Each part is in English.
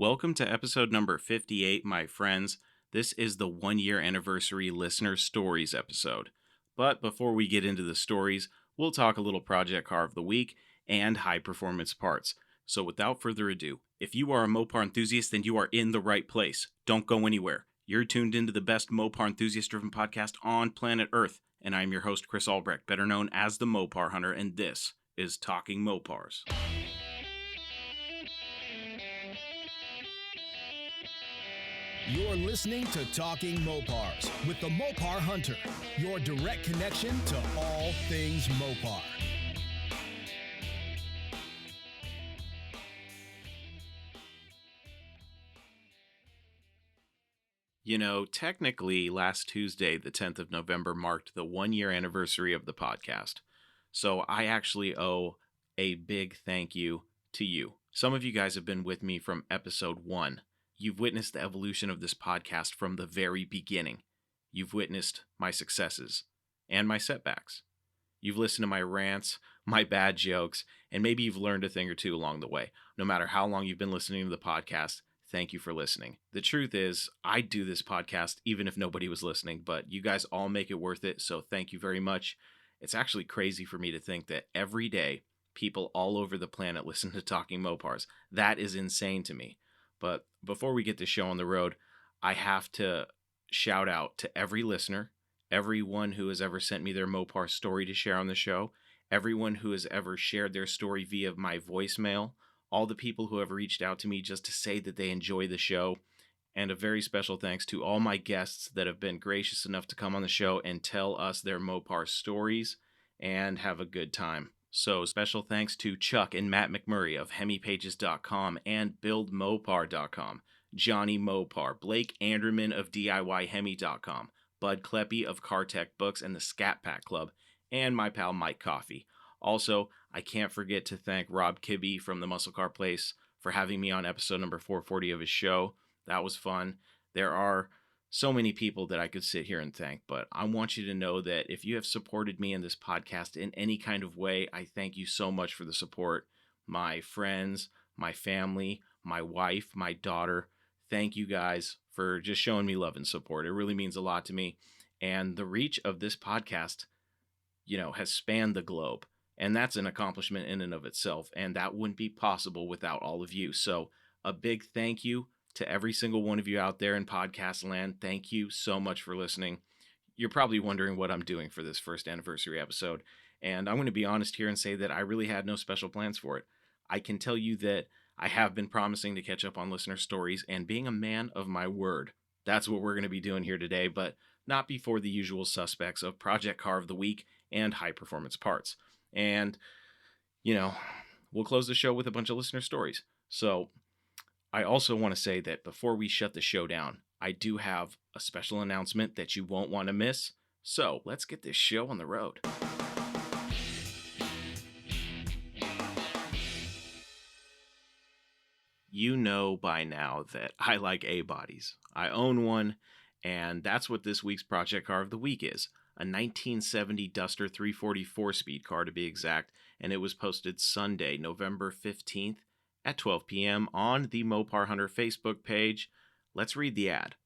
Welcome to episode number 58, my friends. This is the 1 year anniversary listener stories episode. But before we get into the stories, we'll talk a little project car of the week and high performance parts. So without further ado, if you are a Mopar enthusiast, then you are in the right place. Don't go anywhere. You're tuned into the best Mopar enthusiast driven podcast on planet Earth. And I'm your host, Chris Albrecht, better known as the Mopar Hunter, and this is Talking Mopars. You're listening to Talking Mopars with the Mopar Hunter, your direct connection to all things Mopar. You know, technically, last Tuesday, the 10th of November, marked the 1 year anniversary of the podcast. So I actually owe a big thank you to you. Some of you guys have been with me from episode 1. You've witnessed the evolution of this podcast from the very beginning. You've witnessed my successes and my setbacks. You've listened to my rants, my bad jokes, and maybe you've learned a thing or two along the way. No matter how long you've been listening to the podcast, thank you for listening. The truth is, I'd do this podcast even if nobody was listening, but you guys all make it worth it, so thank you very much. It's actually crazy for me to think that every day people all over the planet listen to Talking Mopars. That is insane to me. But before we get this show on the road, I have to shout out to every listener, everyone who has ever sent me their Mopar story to share on the show, everyone who has ever shared their story via my voicemail, all the people who have reached out to me just to say that they enjoy the show, and a very special thanks to all my guests that have been gracious enough to come on the show and tell us their Mopar stories and have a good time. So special thanks to Chuck and Matt McMurray of HemiPages.com and BuildMopar.com, Johnny Mopar, Blake Anderman of DIYHemi.com, Bud Kleppy of CarTech Books and the Scat Pack Club, and my pal Mike Coffey. Also, I can't forget to thank Rob Kibbe from the Muscle Car Place for having me on episode number 440 of his show. That was fun. There are so many people that I could sit here and thank, but I want you to know that if you have supported me in this podcast in any kind of way, I thank you so much for the support. My friends, my family, my wife, my daughter, thank you guys for just showing me love and support. It really means a lot to me. And the reach of this podcast, has spanned the globe. And that's an accomplishment in and of itself. And that wouldn't be possible without all of you. So a big thank you to every single one of you out there in podcast land. Thank you so much for listening. You're probably wondering what I'm doing for this first anniversary episode. And I'm going to be honest here and say that I really had no special plans for it. I can tell you that I have been promising to catch up on listener stories and being a man of my word. That's what we're going to be doing here today, but not before the usual suspects of Project Car of the Week and high performance parts. And, we'll close the show with a bunch of listener stories. So I also want to say that before we shut the show down, I do have a special announcement that you won't want to miss. So let's get this show on the road. You know by now that I like A-bodies. I own one, and that's what this week's Project Car of the Week is. A 1970 Duster 340 4-speed car to be exact, and it was posted Sunday, November 15th at 12 p.m. on the Mopar Hunter Facebook page. Let's read the ad.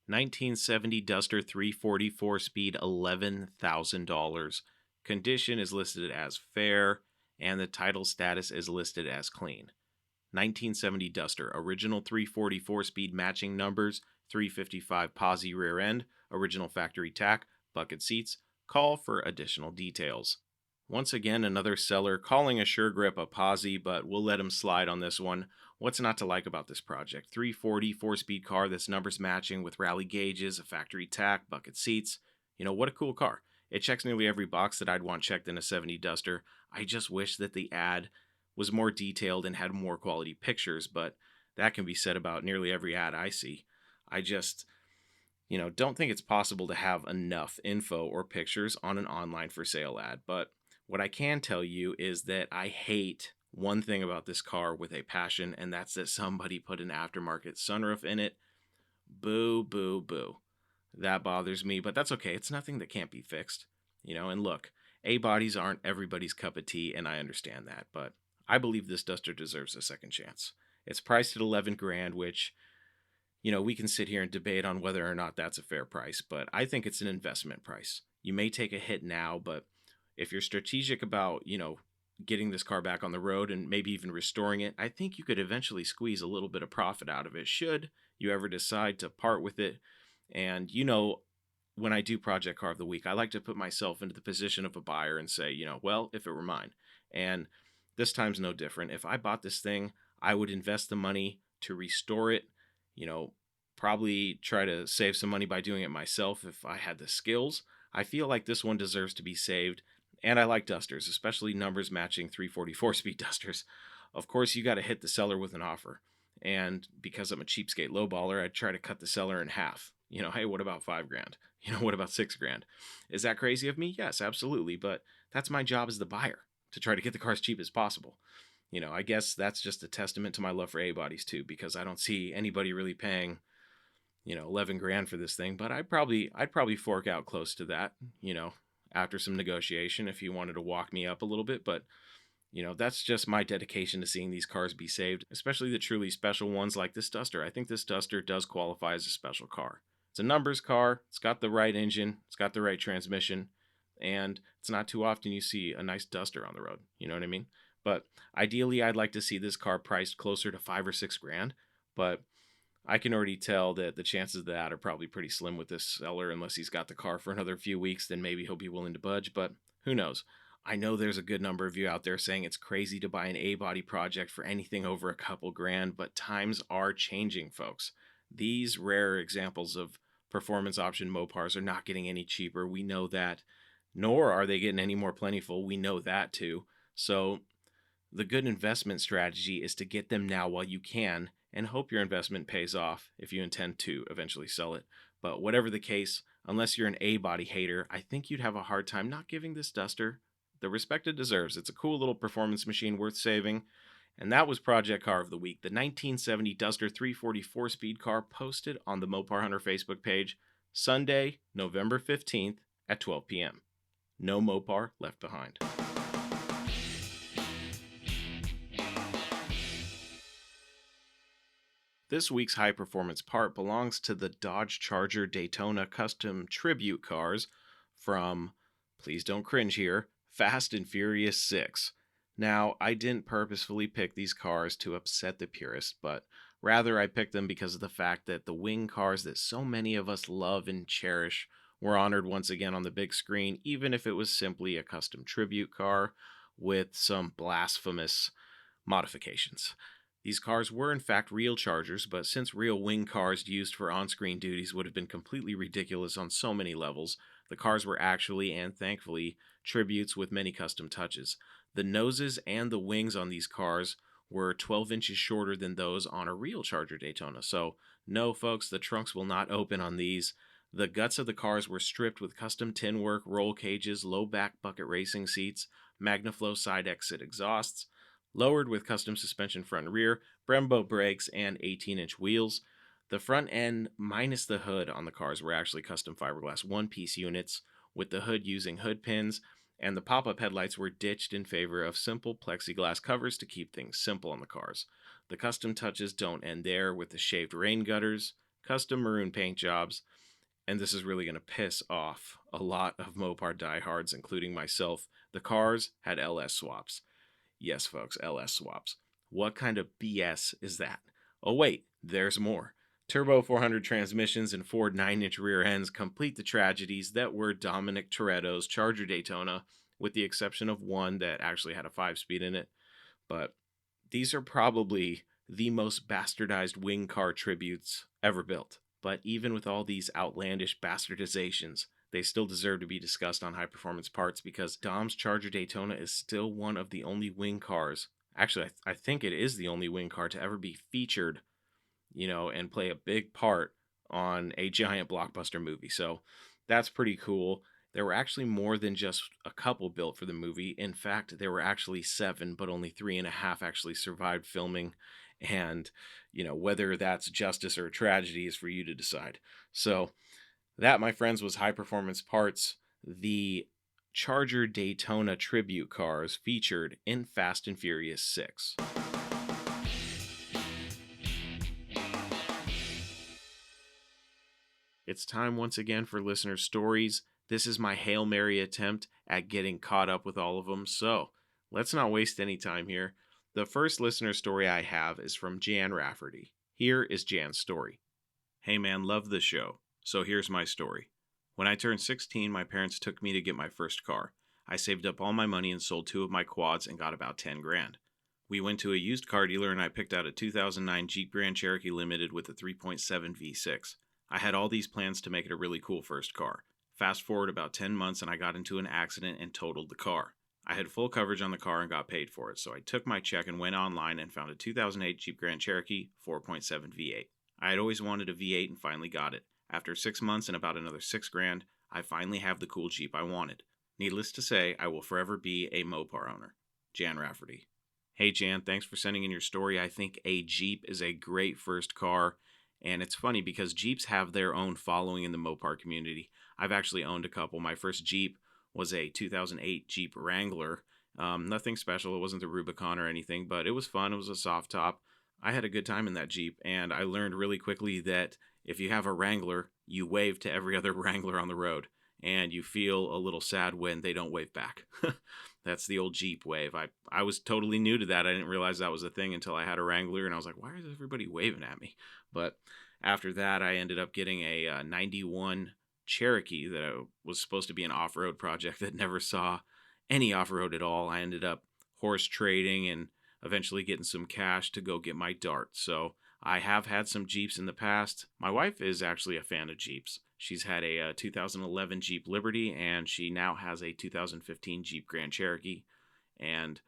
1970 Duster 340 4-speed, $11,000. Condition is listed as fair, and the title status is listed as clean. 1970 Duster, original 340 4-speed matching numbers, 355 posi rear end, original factory tack, bucket seats. Call for additional details. Once again, another seller calling a Sure Grip a posi, but we'll let him slide on this one. What's not to like about this project? 340 4-speed car that's numbers matching with rally gauges, a factory tack, bucket seats. What a cool car. It checks nearly every box that I'd want checked in a 70 Duster. I just wish that the ad was more detailed and had more quality pictures, but that can be said about nearly every ad I see. I just, don't think it's possible to have enough info or pictures on an online for sale ad. But what I can tell you is that I hate one thing about this car with a passion, and that's that somebody put an aftermarket sunroof in it. Boo, boo, boo. That bothers me, but that's okay. It's nothing that can't be fixed. And look, A-bodies aren't everybody's cup of tea, and I understand that, but I believe this Duster deserves a second chance. It's priced at 11 grand, which, we can sit here and debate on whether or not that's a fair price, but I think it's an investment price. You may take a hit now, but if you're strategic about, getting this car back on the road and maybe even restoring it, I think you could eventually squeeze a little bit of profit out of it should you ever decide to part with it. And, when I do Project Car of the Week, I like to put myself into the position of a buyer and say, well, if it were mine. And this time's no different. If I bought this thing, I would invest the money to restore it, you know, probably try to save some money by doing it myself if I had the skills. I feel like this one deserves to be saved. And I like dusters, especially numbers matching 344 speed dusters. Of course, you got to hit the seller with an offer. And because I'm a cheapskate lowballer, I'd try to cut the seller in half. Hey, what about 5 grand? What about 6 grand? Is that crazy of me? Yes, absolutely. But that's my job as the buyer, to try to get the car as cheap as possible. I guess that's just a testament to my love for A-bodies too, because I don't see anybody really paying, 11 grand for this thing. But I'd probably fork out close to that, after some negotiation if you wanted to walk me up a little bit. But that's just my dedication to seeing these cars be saved, especially the truly special ones like this Duster. I think this Duster does qualify as a special car. It's a numbers car, it's got the right engine, it's got the right transmission, and it's not too often you see a nice Duster on the road, you know what I mean? But ideally, I'd like to see this car priced closer to 5 or 6 grand, but I can already tell that the chances of that are probably pretty slim with this seller. Unless he's got the car for another few weeks, then maybe he'll be willing to budge, but who knows? I know there's a good number of you out there saying it's crazy to buy an A-body project for anything over a couple grand, but times are changing, folks. These rare examples of performance option Mopars are not getting any cheaper. We know that. Nor are they getting any more plentiful. We know that too. So the good investment strategy is to get them now while you can and hope your investment pays off if you intend to eventually sell it. But whatever the case, unless you're an A-body hater, I think you'd have a hard time not giving this Duster the respect it deserves. It's a cool little performance machine worth saving. And that was Project Car of the Week, the 1970 Duster 344 speed car posted on the Mopar Hunter Facebook page Sunday, November 15th at 12 p.m. No Mopar left behind. This week's high performance part belongs to the Dodge Charger Daytona Custom Tribute cars from, please don't cringe here, Fast and Furious 6. Now, I didn't purposefully pick these cars to upset the purists, but rather I picked them because of the fact that the wing cars that so many of us love and cherish were honored once again on the big screen, even if it was simply a custom tribute car with some blasphemous modifications. These cars were in fact real Chargers, but since real wing cars used for on-screen duties would have been completely ridiculous on so many levels, the cars were actually, and thankfully, tributes with many custom touches. The noses and the wings on these cars were 12 inches shorter than those on a real Charger Daytona. So, no folks, the trunks will not open on these. The guts of the cars were stripped with custom tin work, roll cages, low back bucket racing seats, MagnaFlow side exit exhausts, lowered with custom suspension front and rear, Brembo brakes, and 18-inch wheels. The front end minus the hood on the cars were actually custom fiberglass one-piece units, with the hood using hood pins, and the pop-up headlights were ditched in favor of simple plexiglass covers to keep things simple on the cars. The custom touches don't end there, with the shaved rain gutters, custom maroon paint jobs, and this is really going to piss off a lot of Mopar diehards, including myself. The cars had LS swaps. Yes, folks, LS swaps. What kind of BS is that? Oh wait, there's more. Turbo 400 transmissions and Ford 9-inch rear ends complete the tragedies that were Dominic Toretto's Charger Daytona, with the exception of one that actually had a 5-speed in it. But these are probably the most bastardized wing car tributes ever built. But even with all these outlandish bastardizations, they still deserve to be discussed on high performance parts, because Dom's Charger Daytona is still one of the only wing cars. Actually, I think it is the only wing car to ever be featured, and play a big part on a giant blockbuster movie. So that's pretty cool. There were actually more than just a couple built for the movie. In fact, there were actually 7, but only 3.5 actually survived filming. And, whether that's justice or a tragedy is for you to decide. So that, my friends, was High Performance Parts, the Charger Daytona tribute cars featured in Fast and Furious 6. It's time once again for listener stories. This is my Hail Mary attempt at getting caught up with all of them, so let's not waste any time here. The first listener story I have is from Jan Rafferty. Here is Jan's story. Hey man, love the show. So here's my story. When I turned 16, my parents took me to get my first car. I saved up all my money and sold 2 of my quads and got about 10 grand. We went to a used car dealer and I picked out a 2009 Jeep Grand Cherokee Limited with a 3.7 V6. I had all these plans to make it a really cool first car. Fast forward about 10 months and I got into an accident and totaled the car. I had full coverage on the car and got paid for it, so I took my check and went online and found a 2008 Jeep Grand Cherokee 4.7 V8. I had always wanted a V8 and finally got it. After 6 months and about another 6 grand, I finally have the cool Jeep I wanted. Needless to say, I will forever be a Mopar owner. Jan Rafferty. Hey Jan, thanks for sending in your story. I think a Jeep is a great first car. And it's funny because Jeeps have their own following in the Mopar community. I've actually owned a couple. My first Jeep was a 2008 Jeep Wrangler. Nothing special. It wasn't the Rubicon or anything, but it was fun. It was a soft top. I had a good time in that Jeep, and I learned really quickly that if you have a Wrangler, you wave to every other Wrangler on the road, and you feel a little sad when they don't wave back. That's the old Jeep wave. I was totally new to that. I didn't realize that was a thing until I had a Wrangler, and I was like, why is everybody waving at me? But after that, I ended up getting a 91 Cherokee that was supposed to be an off-road project that never saw any off-road at all. I ended up horse trading and eventually getting some cash to go get my Dart. So I have had some Jeeps in the past. My wife is actually a fan of Jeeps. She's had a 2011 Jeep Liberty, and she now has a 2015 Jeep Grand Cherokee, and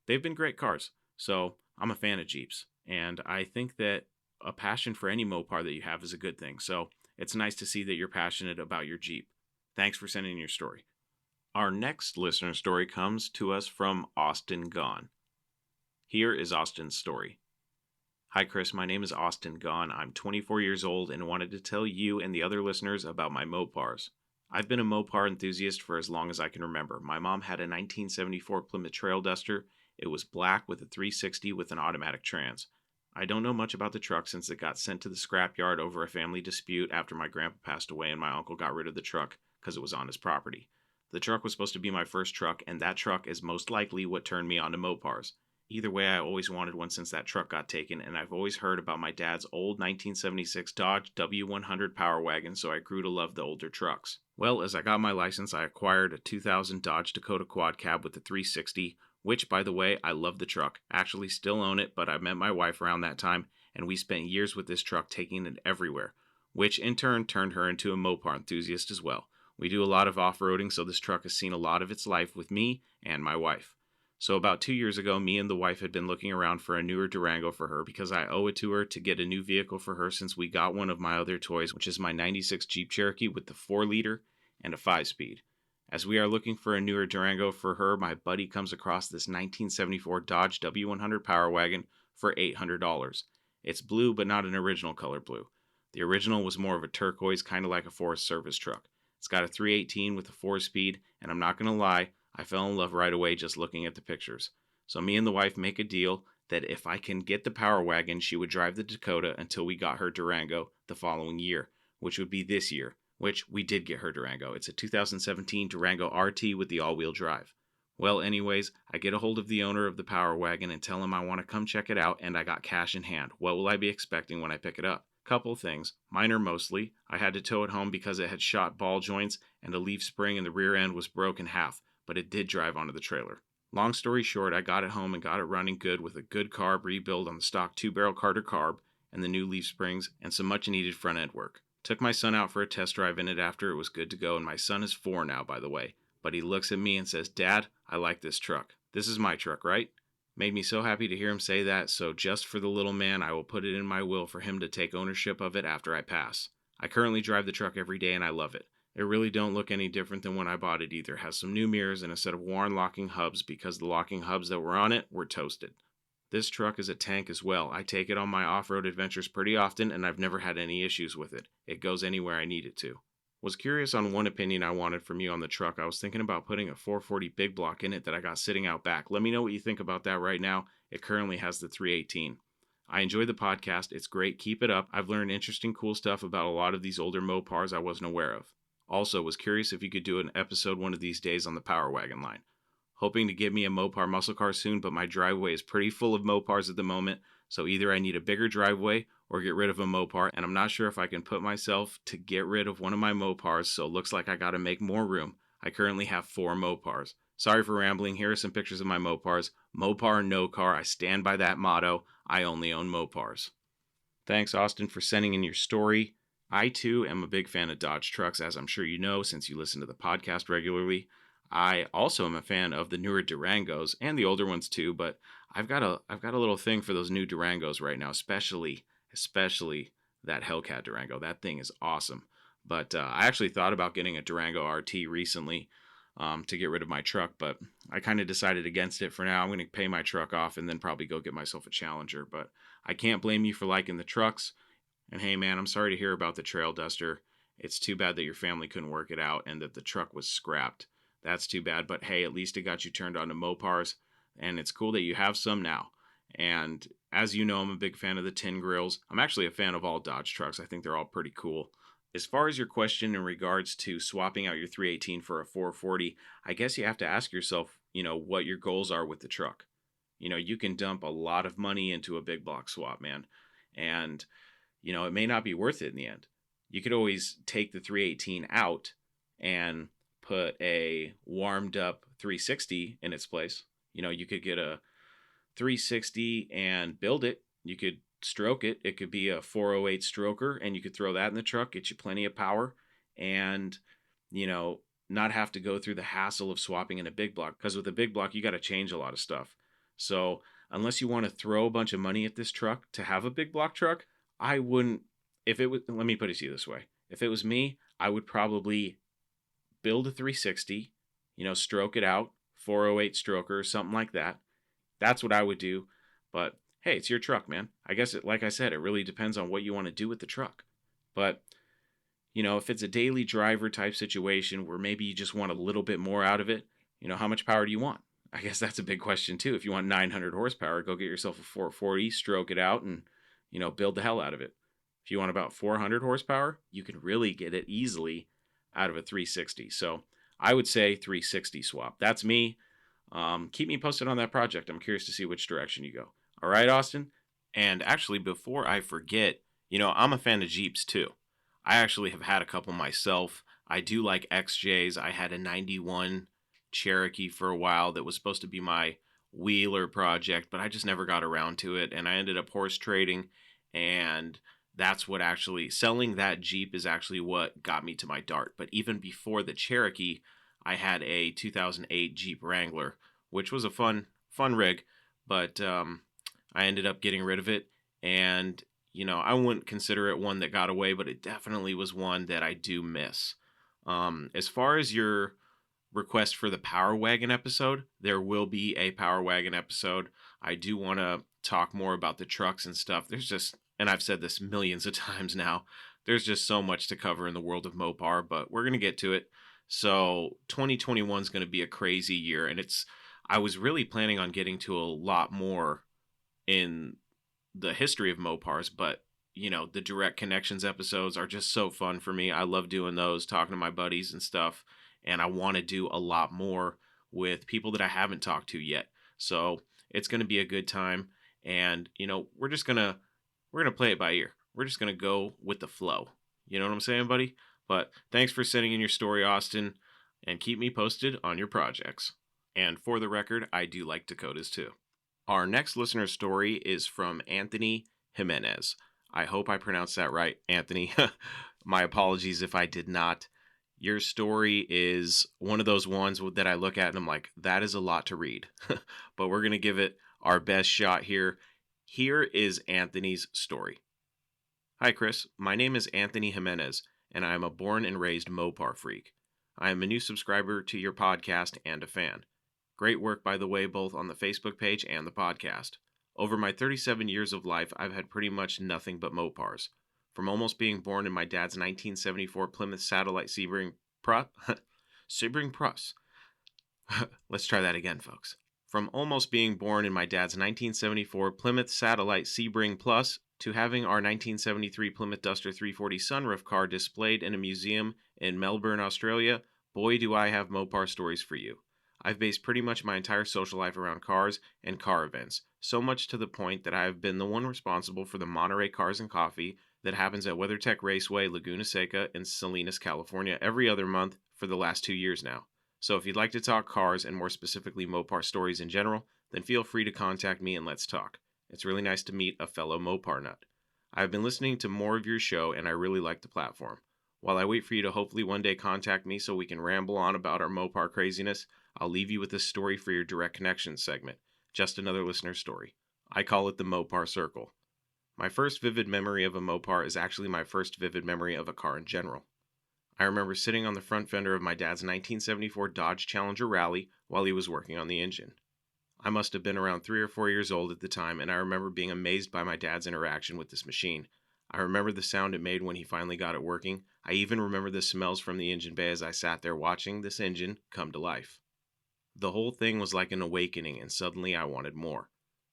they've been great cars. So I'm a fan of Jeeps, and I think that a passion for any Mopar that you have is a good thing. So it's nice to see that you're passionate about your Jeep. Thanks for sending in your story. Our next listener story comes to us from Austin Gone. Here is Austin's story. Hi Chris, my name is Austin Gone. I'm 24 years old and wanted to tell you and the other listeners about my Mopars. I've been a Mopar enthusiast for as long as I can remember. My mom had a 1974 Plymouth Trail Duster. It was black with a 360 with an automatic trans. I don't know much about the truck since it got sent to the scrapyard over a family dispute after my grandpa passed away and my uncle got rid of the truck because it was on his property. The truck was supposed to be my first truck, and that truck is most likely what turned me on to Mopars. Either way, I always wanted one since that truck got taken, and I've always heard about my dad's old 1976 Dodge W100 Power Wagon, so I grew to love the older trucks. Well, as I got my license, I acquired a 2000 Dodge Dakota Quad Cab with a 360, which, by the way, I love the truck. Actually still own it, but I met my wife around that time, and we spent years with this truck taking it everywhere, which in turn turned her into a Mopar enthusiast as well. We do a lot of off-roading, so this truck has seen a lot of its life with me and my wife. So about 2 years ago, me and the wife had been looking around for a newer Durango for her because I owe it to her to get a new vehicle for her since we got one of my other toys, which is my 96 Jeep Cherokee with the 4-liter and a 5-speed. As we are looking for a newer Durango for her, my buddy comes across this 1974 Dodge W100 Power Wagon for $800. It's blue, but not an original color blue. The original was more of a turquoise, kind of like a Forest Service truck. It's got a 318 with a 4-speed, and I'm not going to lie, I fell in love right away just looking at the pictures. So me and the wife make a deal that if I can get the Power Wagon, she would drive the Dakota until we got her Durango the following year, which would be this year, which we did get her Durango. It's a 2017 Durango RT with the all-wheel drive. Well, anyways, I get a hold of the owner of the Power Wagon and tell him I want to come check it out, and I got cash in hand. What will I be expecting when I pick it up? Couple things, minor mostly. I had to tow it home because it had shot ball joints and a leaf spring in the rear end was broke in half, but it did drive onto the trailer. Long story short, I got it home and got it running good with a good carb rebuild on the stock 2-barrel Carter carb and the new leaf springs and some much needed front end work. Took my son out for a test drive in it after it was good to go, and my son is 4 now, by the way. But he looks at me and says, "Dad, I like this truck. This is my truck, right?" Made me so happy to hear him say that, so just for the little man, I will put it in my will for him to take ownership of it after I pass. I currently drive the truck every day and I love it. It really don't look any different than when I bought it either. It has some new mirrors and a set of worn locking hubs because the locking hubs that were on it were toasted. This truck is a tank as well. I take it on my off-road adventures pretty often and I've never had any issues with it. It goes anywhere I need it to. Was curious on one opinion I wanted from you on the truck. I was thinking about putting a 440 big block in it that I got sitting out back. Let me know what you think about that right now. It currently has the 318. I enjoy the podcast. It's great. Keep it up. I've learned interesting, cool stuff about a lot of these older Mopars I wasn't aware of. Also, was curious if you could do an episode one of these days on the Power Wagon line. Hoping to get me a Mopar muscle car soon, but my driveway is pretty full of Mopars at the moment, so either I need a bigger driveway or get rid of a Mopar, and I'm not sure if I can put myself to get rid of one of my Mopars, so it looks like I gotta make more room. I currently have 4 Mopars. Sorry for rambling. Here are some pictures of my Mopars. Mopar, no car. I stand by that motto. I only own Mopars. Thanks, Austin, for sending in your story. I, too, am a big fan of Dodge trucks, as I'm sure you know since you listen to the podcast regularly. I also am a fan of the newer Durangos and the older ones too, but I've got a little thing for those new Durangos right now, especially that Hellcat Durango. That thing is awesome. But I actually thought about getting a Durango RT recently to get rid of my truck, but I kind of decided against it for now. I'm going to pay my truck off and then probably go get myself a Challenger. But I can't blame you for liking the trucks. And hey, man, I'm sorry to hear about the Trail Duster. It's too bad that your family couldn't work it out and that the truck was scrapped. That's too bad, but hey, at least it got you turned on to Mopars, and it's cool that you have some now. And as you know, I'm a big fan of the tin grills. I'm actually a fan of all Dodge trucks. I think they're all pretty cool. As far as your question in regards to swapping out your 318 for a 440, I guess you have to ask yourself, what your goals are with the truck. You can dump a lot of money into a big block swap, man. And, it may not be worth it in the end. You could always take the 318 out and put a warmed up 360 in its place. You could get a 360 and build it. You could stroke it. It could be a 408 stroker, and you could throw that in the truck, get you plenty of power, and, not have to go through the hassle of swapping in a big block. Because with a big block, you got to change a lot of stuff. So unless you want to throw a bunch of money at this truck to have a big block truck, I wouldn't. Let me put it to you this way. If it was me, I would probably build a 360, stroke it out, 408 stroker, something like that. That's what I would do. But hey, it's your truck, man. I guess like I said, it really depends on what you want to do with the truck. But, if it's a daily driver type situation where maybe you just want a little bit more out of it, how much power do you want? I guess that's a big question too. If you want 900 horsepower, go get yourself a 440, stroke it out, and, build the hell out of it. If you want about 400 horsepower, you can really get it easily out of a 360. So I would say 360 swap. That's me. Keep me posted on that project. I'm curious to see which direction you go. All right, Austin? And actually, before I forget, I'm a fan of Jeeps too. I actually have had a couple myself. I do like XJs. I had a 91 Cherokee for a while that was supposed to be my wheeler project, but I just never got around to it. And I ended up horse trading, and that's what actually, selling that Jeep is actually what got me to my Dart. But even before the Cherokee, I had a 2008 Jeep Wrangler, which was a fun rig, but I ended up getting rid of it. And, I wouldn't consider it one that got away, but it definitely was one that I do miss. As far as your request for the Power Wagon episode, there will be a Power Wagon episode. I do want to talk more about the trucks and stuff. And I've said this millions of times now, there's just so much to cover in the world of Mopar, but we're going to get to it. So 2021 is going to be a crazy year, and I was really planning on getting to a lot more in the history of Mopars, but the direct connections episodes are just so fun for me. I love doing those, talking to my buddies and stuff, and I want to do a lot more with people that I haven't talked to yet. So it's going to be a good time, and we're going to play it by ear. We're just going to go with the flow. You know what I'm saying, buddy? But thanks for sending in your story, Austin, and keep me posted on your projects. And for the record, I do like Dakotas too. Our next listener story is from Anthony Jimenez. I hope I pronounced that right, Anthony. My apologies if I did not. Your story is one of those ones that I look at and I'm like, that is a lot to read. But we're going to give it our best shot here. Here is Anthony's story. Hi, Chris. My name is Anthony Jimenez, and I am a born and raised Mopar freak. I am a new subscriber to your podcast and a fan. Great work, by the way, both on the Facebook page and the podcast. Over my 37 years of life, I've had pretty much nothing but Mopars. From almost being born in my dad's 1974 Plymouth Satellite Sebring Pruss. Let's try that again, folks. From almost being born in my dad's 1974 Plymouth Satellite Sebring Plus to having our 1973 Plymouth Duster 340 sunroof car displayed in a museum in Melbourne, Australia, boy do I have Mopar stories for you. I've based pretty much my entire social life around cars and car events, so much to the point that I have been the one responsible for the Monterey Cars and Coffee that happens at WeatherTech Raceway, Laguna Seca, in Salinas, California every other month for the last 2 years now. So if you'd like to talk cars and more specifically Mopar stories in general, then feel free to contact me and let's talk. It's really nice to meet a fellow Mopar nut. I've been listening to more of your show and I really like the platform. While I wait for you to hopefully one day contact me so we can ramble on about our Mopar craziness, I'll leave you with this story for your direct connections segment. Just another listener story. I call it the Mopar Circle. My first vivid memory of a Mopar is actually my first vivid memory of a car in general. I remember sitting on the front fender of my dad's 1974 Dodge Challenger Rally while he was working on the engine. I must have been around 3 or 4 years old at the time, and I remember being amazed by my dad's interaction with this machine. I remember the sound it made when he finally got it working. I even remember the smells from the engine bay as I sat there watching this engine come to life. The whole thing was like an awakening, and suddenly I wanted more.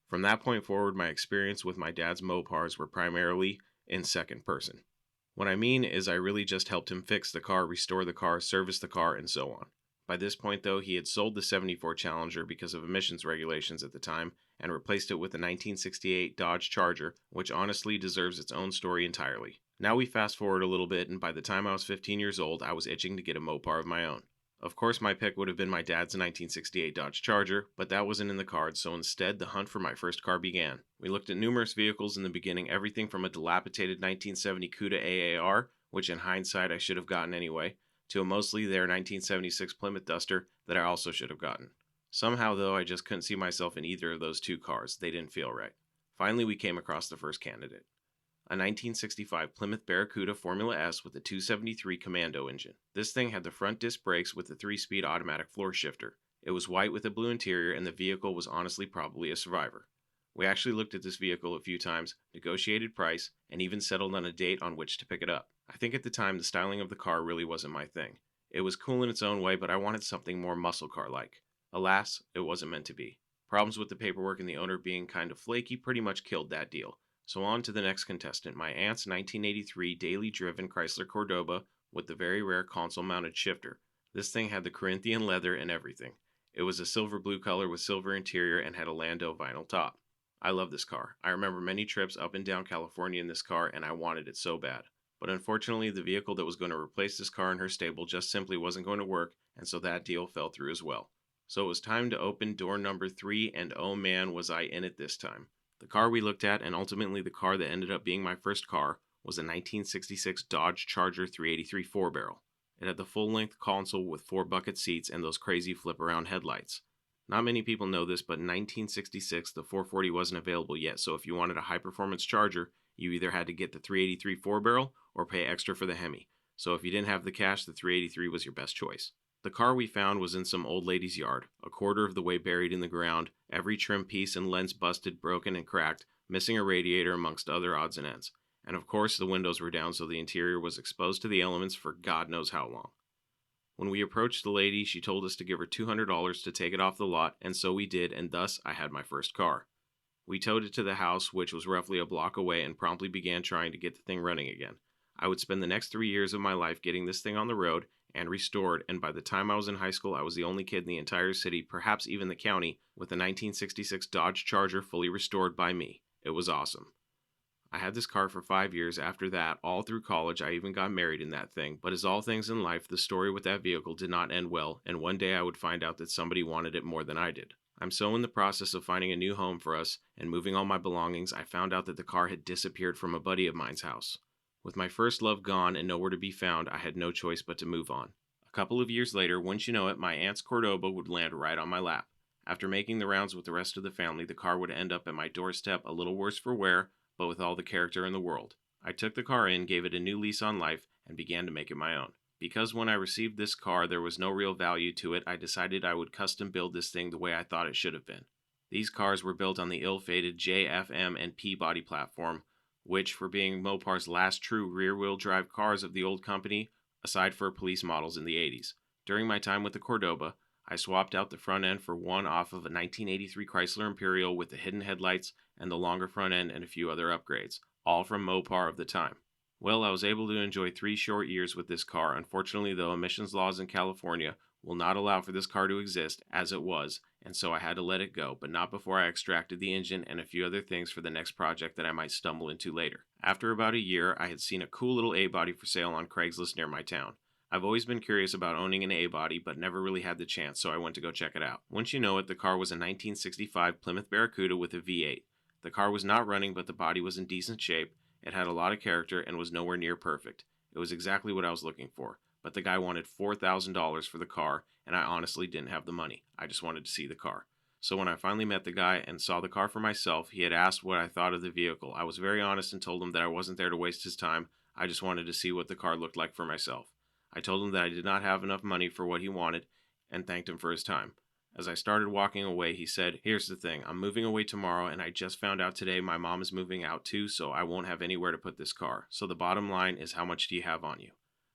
From that point forward, my experience with my dad's Mopars were primarily in second person. What I mean is I really just helped him fix the car, restore the car, service the car, and so on. By this point, though, he had sold the 74 Challenger because of emissions regulations at the time and replaced it with a 1968 Dodge Charger, which honestly deserves its own story entirely. Now we fast forward a little bit, and by the time I was 15 years old, I was itching to get a Mopar of my own. Of course, my pick would have been my dad's 1968 Dodge Charger, but that wasn't in the cards, so instead, the hunt for my first car began. We looked at numerous vehicles in the beginning, everything from a dilapidated 1970 Cuda AAR, which in hindsight I should have gotten anyway, to a mostly their 1976 Plymouth Duster that I also should have gotten. Somehow, though, I just couldn't see myself in either of those two cars. They didn't feel right. Finally, we came across the first candidate. A 1965 Plymouth Barracuda Formula S with a 273 Commando engine. This thing had the front disc brakes with a 3-speed automatic floor shifter. It was white with a blue interior, and the vehicle was honestly probably a survivor. We actually looked at this vehicle a few times, negotiated price, and even settled on a date on which to pick it up. I think at the time the styling of the car really wasn't my thing. It was cool in its own way, but I wanted something more muscle car-like. Alas, it wasn't meant to be. Problems with the paperwork and the owner being kind of flaky pretty much killed that deal. So on to the next contestant, my aunt's 1983 daily driven Chrysler Cordoba with the very rare console-mounted shifter. This thing had the Corinthian leather and everything. It was a silver blue color with silver interior and had a Lando vinyl top. I love this car. I remember many trips up and down California in this car, and I wanted it so bad. But unfortunately, the vehicle that was going to replace this car in her stable just simply wasn't going to work, and so that deal fell through as well. So it was time to open door number 3, and oh man, was I in it this time. The car we looked at, and ultimately the car that ended up being my first car, was a 1966 Dodge Charger 383 4-barrel. It had the full-length console with 4 bucket seats and those crazy flip-around headlights. Not many people know this, but in 1966 the 440 wasn't available yet, so if you wanted a high-performance Charger, you either had to get the 383 4-barrel or pay extra for the Hemi. So if you didn't have the cash, the 383 was your best choice. The car we found was in some old lady's yard, a quarter of the way buried in the ground, every trim piece and lens busted, broken, and cracked, missing a radiator amongst other odds and ends. And of course the windows were down, so the interior was exposed to the elements for God knows how long. When we approached the lady, she told us to give her $200 to take it off the lot, and so we did, and thus I had my first car. We towed it to the house, which was roughly a block away, and promptly began trying to get the thing running again. I would spend the next 3 years of my life getting this thing on the road and restored, and by the time I was in high school, I was the only kid in the entire city, perhaps even the county, with a 1966 Dodge Charger fully restored by me. It was awesome. I had this car for 5 years. After that, all through college, I even got married in that thing. But as all things in life, the story with that vehicle did not end well, and one day I would find out that somebody wanted it more than I did. I'm so in the process of finding a new home for us and moving all my belongings, I found out that the car had disappeared from a buddy of mine's house. With my first love gone and nowhere to be found, I had no choice but to move on. A couple of years later, wouldn't you know it, my aunt's Cordoba would land right on my lap. After making the rounds with the rest of the family, the car would end up at my doorstep, a little worse for wear, but with all the character in the world. I took the car in, gave it a new lease on life, and began to make it my own. Because when I received this car, there was no real value to it, I decided I would custom build this thing the way I thought it should have been. These cars were built on the ill-fated J, F, M, and P body platform, which, for being Mopar's last true rear-wheel drive cars of the old company, aside for police models in the 80s. During my time with the Cordoba, I swapped out the front end for one off of a 1983 Chrysler Imperial with the hidden headlights and the longer front end and a few other upgrades, all from Mopar of the time. Well, I was able to enjoy 3 short years with this car. Unfortunately, though, emissions laws in California will not allow for this car to exist as it was, and so I had to let it go, but not before I extracted the engine and a few other things for the next project that I might stumble into later. After about a year, I had seen a cool little A-body for sale on Craigslist near my town. I've always been curious about owning an A-body, but never really had the chance, so I went to go check it out. Once you know it, the car was a 1965 Plymouth Barracuda with a V8. The car was not running, but the body was in decent shape. It had a lot of character and was nowhere near perfect. It was exactly what I was looking for, but the guy wanted $4,000 for the car, and I honestly didn't have the money. I just wanted to see the car. So when I finally met the guy and saw the car for myself, he had asked what I thought of the vehicle. I was very honest and told him that I wasn't there to waste his time. I just wanted to see what the car looked like for myself. I told him that I did not have enough money for what he wanted and thanked him for his time. As I started walking away, he said, "Here's the thing, I'm moving away tomorrow and I just found out today my mom is moving out too, so I won't have anywhere to put this car. So the bottom line is, how much do you have on you?"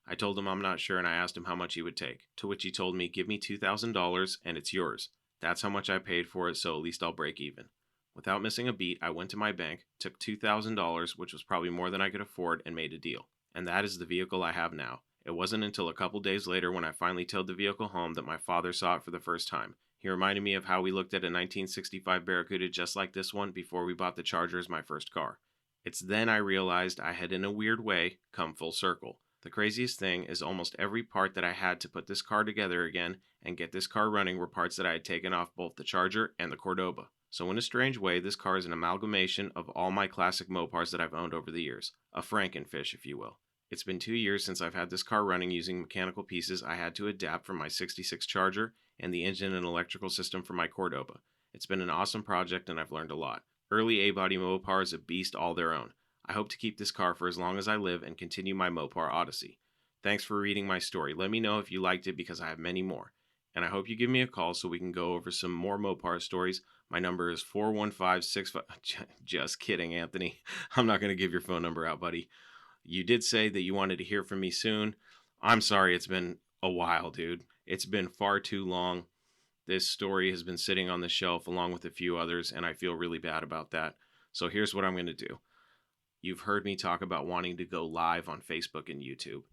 I told him I'm not sure and I asked him how much he would take, to which he told me, "Give me $2,000 and it's yours." That's how much I paid for it, so at least I'll break even. Without missing a beat, I went to my bank, took $2,000, which was probably more than I could afford, and made a deal. And that is the vehicle I have now. It wasn't until a couple days later when I finally towed the vehicle home that my father saw it for the first time. He reminded me of how we looked at a 1965 Barracuda just like this one before we bought the Charger as my first car. It's then I realized I had, in a weird way, come full circle. The craziest thing is almost every part that I had to put this car together again and get this car running were parts that I had taken off both the Charger and the Cordoba. So in a strange way, this car is an amalgamation of all my classic Mopars that I've owned over the years. A Frankenfish, if you will. It's been 2 years since I've had this car running using mechanical pieces I had to adapt from my 66 Charger and the engine and electrical system for my Cordoba. It's been an awesome project and I've learned a lot. Early A-body Mopar is a beast all their own. I hope to keep this car for as long as I live and continue my Mopar odyssey. Thanks for reading my story. Let me know if you liked it because I have many more. And I hope you give me a call so we can go over some more Mopar stories. My number is 415-65... Just kidding, Anthony. I'm not going to give your phone number out, buddy. You did say that you wanted to hear from me soon. I'm sorry it's been a while, dude. It's been far too long. This story has been sitting on the shelf along with a few others, and I feel really bad about that. So here's what I'm going to do. You've heard me talk about wanting to go live on Facebook and YouTube.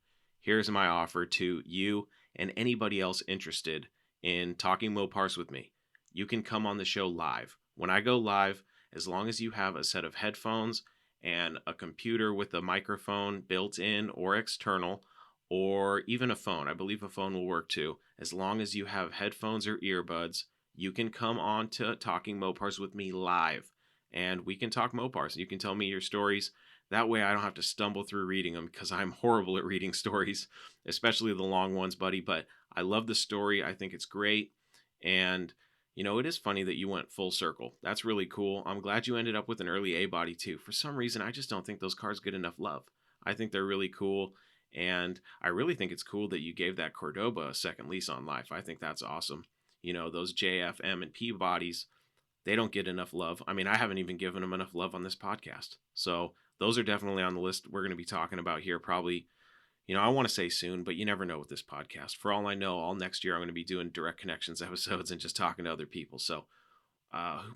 Here's my offer to you and anybody else interested in talking Mopars with me. You can come on the show live. When I go live, as long as you have a set of headphones and a computer with a microphone built in or external, or even a phone. I believe a phone will work too. As long as you have headphones or earbuds, you can come on to Talking Mopars with me live, and we can talk Mopars. You can tell me your stories. That way I don't have to stumble through reading them because I'm horrible at reading stories, especially the long ones, buddy. But I love the story. I think it's great. And you know, it is funny that you went full circle. That's really cool. I'm glad you ended up with an early A-body too. For some reason, I just don't think those cars get enough love. I think they're really cool, and I really think it's cool that you gave that Cordoba a second lease on life. I think that's awesome. You know, those JF, M, and P bodies, they don't get enough love. I mean, I haven't even given them enough love on this podcast. So those are definitely on the list we're going to be talking about here probably. You know, I want to say soon, but you never know with this podcast. For all I know, all next year I'm going to be doing direct connections episodes and just talking to other people. So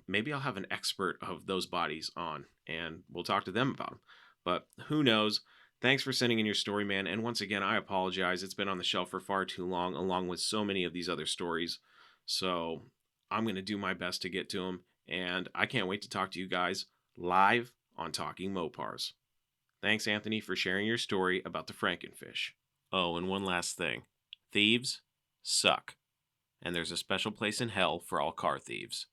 maybe I'll have an expert of those bodies on and we'll talk to them about them. But who knows? Thanks for sending in your story, man. And once again, I apologize. It's been on the shelf for far too long, along with so many of these other stories. So I'm going to do my best to get to them. And I can't wait to talk to you guys live on Talking Mopars. Thanks, Anthony, for sharing your story about the Frankenfish. Oh, and one last thing. Thieves suck. And there's a special place in hell for all car thieves.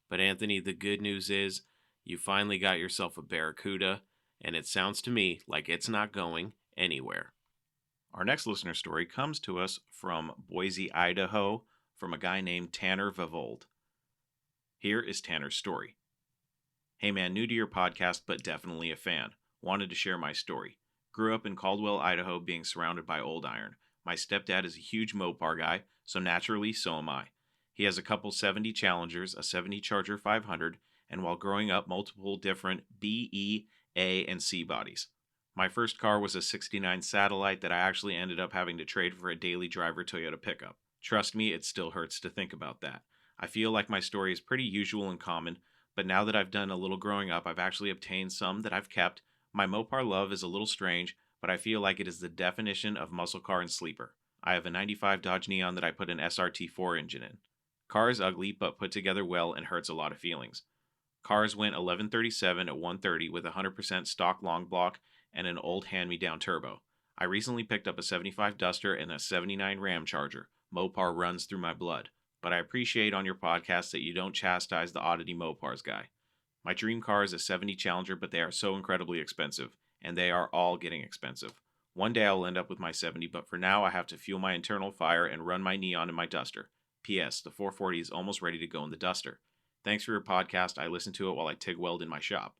But Anthony, the good news is you finally got yourself a Barracuda, and it sounds to me like it's not going anywhere. Our next listener story comes to us from Boise, Idaho, from a guy named Tanner Vavold. Here is Tanner's story. Hey man, new to your podcast, but definitely a fan. Wanted to share my story. Grew up in Caldwell, Idaho, being surrounded by old iron. My stepdad is a huge Mopar guy, so naturally, so am I. He has a couple 70 Challengers, a 70 Charger 500, and while growing up, multiple different B, E, A, and C bodies. My first car was a 69 Satellite that I actually ended up having to trade for a daily driver Toyota pickup. Trust me, it still hurts to think about that. I feel like my story is pretty usual and common, but now that I've done a little growing up, I've actually obtained some that I've kept. My Mopar love is a little strange, but I feel like it is the definition of muscle car and sleeper. I have a 95 Dodge Neon that I put an SRT4 engine in. Car is ugly, but put together well and hurts a lot of feelings. Cars went 1137 at 130 with 100% stock long block and an old hand-me-down turbo. I recently picked up a 75 Duster and a 79 Ram Charger. Mopar runs through my blood, but I appreciate on your podcast that you don't chastise the oddity Mopars guy. My dream car is a 70 Challenger, but they are so incredibly expensive, and they are all getting expensive. One day I'll end up with my 70, but for now I have to fuel my internal fire and run my Neon in my Duster. P.S. The 440 is almost ready to go in the Duster. Thanks for your podcast. I listen to it while I TIG weld in my shop.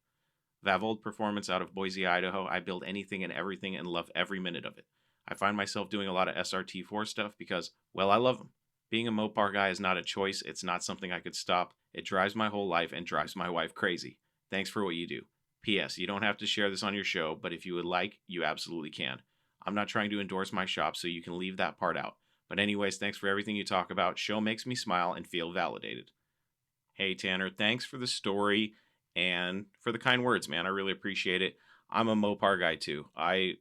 Vavold Performance out of Boise, Idaho. I build anything and everything and love every minute of it. I find myself doing a lot of SRT4 stuff because, well, I love them. Being a Mopar guy is not a choice. It's not something I could stop. It drives my whole life and drives my wife crazy. Thanks for what you do. P.S. You don't have to share this on your show, but if you would like, you absolutely can. I'm not trying to endorse my shop, so you can leave that part out. But anyways, thanks for everything you talk about. Show makes me smile and feel validated. Hey, Tanner, thanks for the story and for the kind words, man. I really appreciate it. I'm a Mopar guy, too. I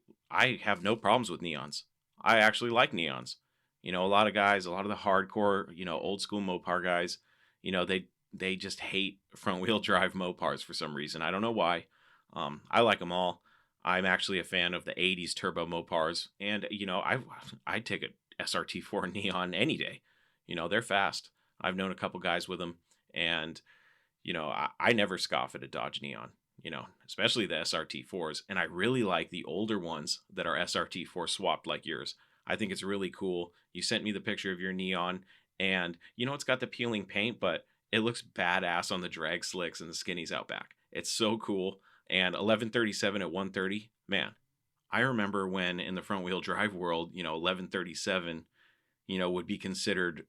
have no problems with Neons. I actually like Neons. You know, a lot of guys, a lot of the hardcore, old school Mopar guys, they just hate front wheel drive Mopars for some reason. I don't know why. I like them all. I'm actually a fan of the 80s turbo Mopars. And, I'd take a SRT4 Neon any day. They're fast. I've known a couple guys with them. And, I never scoff at a Dodge Neon, especially the SRT4s. And I really like the older ones that are SRT4 swapped like yours. I think it's really cool. You sent me the picture of your Neon, and, it's got the peeling paint, but it looks badass on the drag slicks and the skinnies out back. It's so cool. And 1137 at 130, man, I remember when in the front wheel drive world, 1137, would be considered,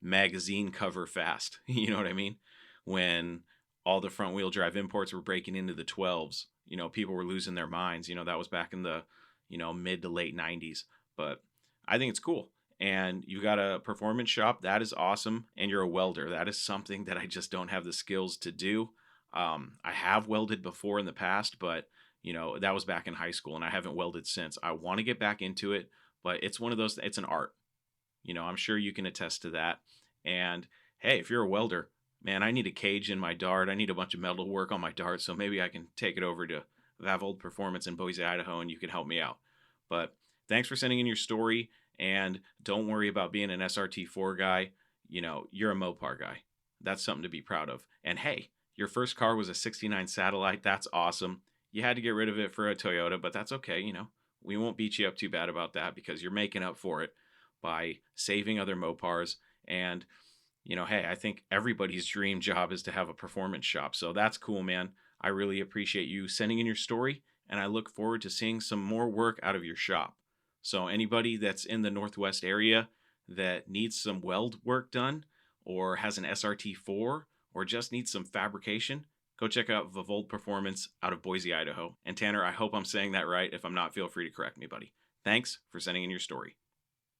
magazine cover fast. You know what I mean? When all the front wheel drive imports were breaking into the 12s, people were losing their minds. That was back in the, mid to late 90s. But I think it's cool. And you got a performance shop. That is awesome. And you're a welder. That is something that I just don't have the skills to do. I have welded before in the past, but that was back in high school and I haven't welded since. I want to get back into it, but it's one of those, it's an art. I'm sure you can attest to that. And hey, if you're a welder, man, I need a cage in my dart. I need a bunch of metal work on my dart. So maybe I can take it over to Vavold Performance in Boise, Idaho, and you can help me out. But thanks for sending in your story. And don't worry about being an SRT4 guy. You're a Mopar guy. That's something to be proud of. And hey, your first car was a 69 Satellite. That's awesome. You had to get rid of it for a Toyota, but that's okay. We won't beat you up too bad about that because you're making up for it by saving other Mopars. And, hey, I think everybody's dream job is to have a performance shop. So that's cool, man. I really appreciate you sending in your story, and I look forward to seeing some more work out of your shop. So anybody that's in the Northwest area that needs some weld work done or has an SRT4 or just needs some fabrication, go check out Vavold Performance out of Boise, Idaho. And Tanner, I hope I'm saying that right. If I'm not, feel free to correct me, buddy. Thanks for sending in your story.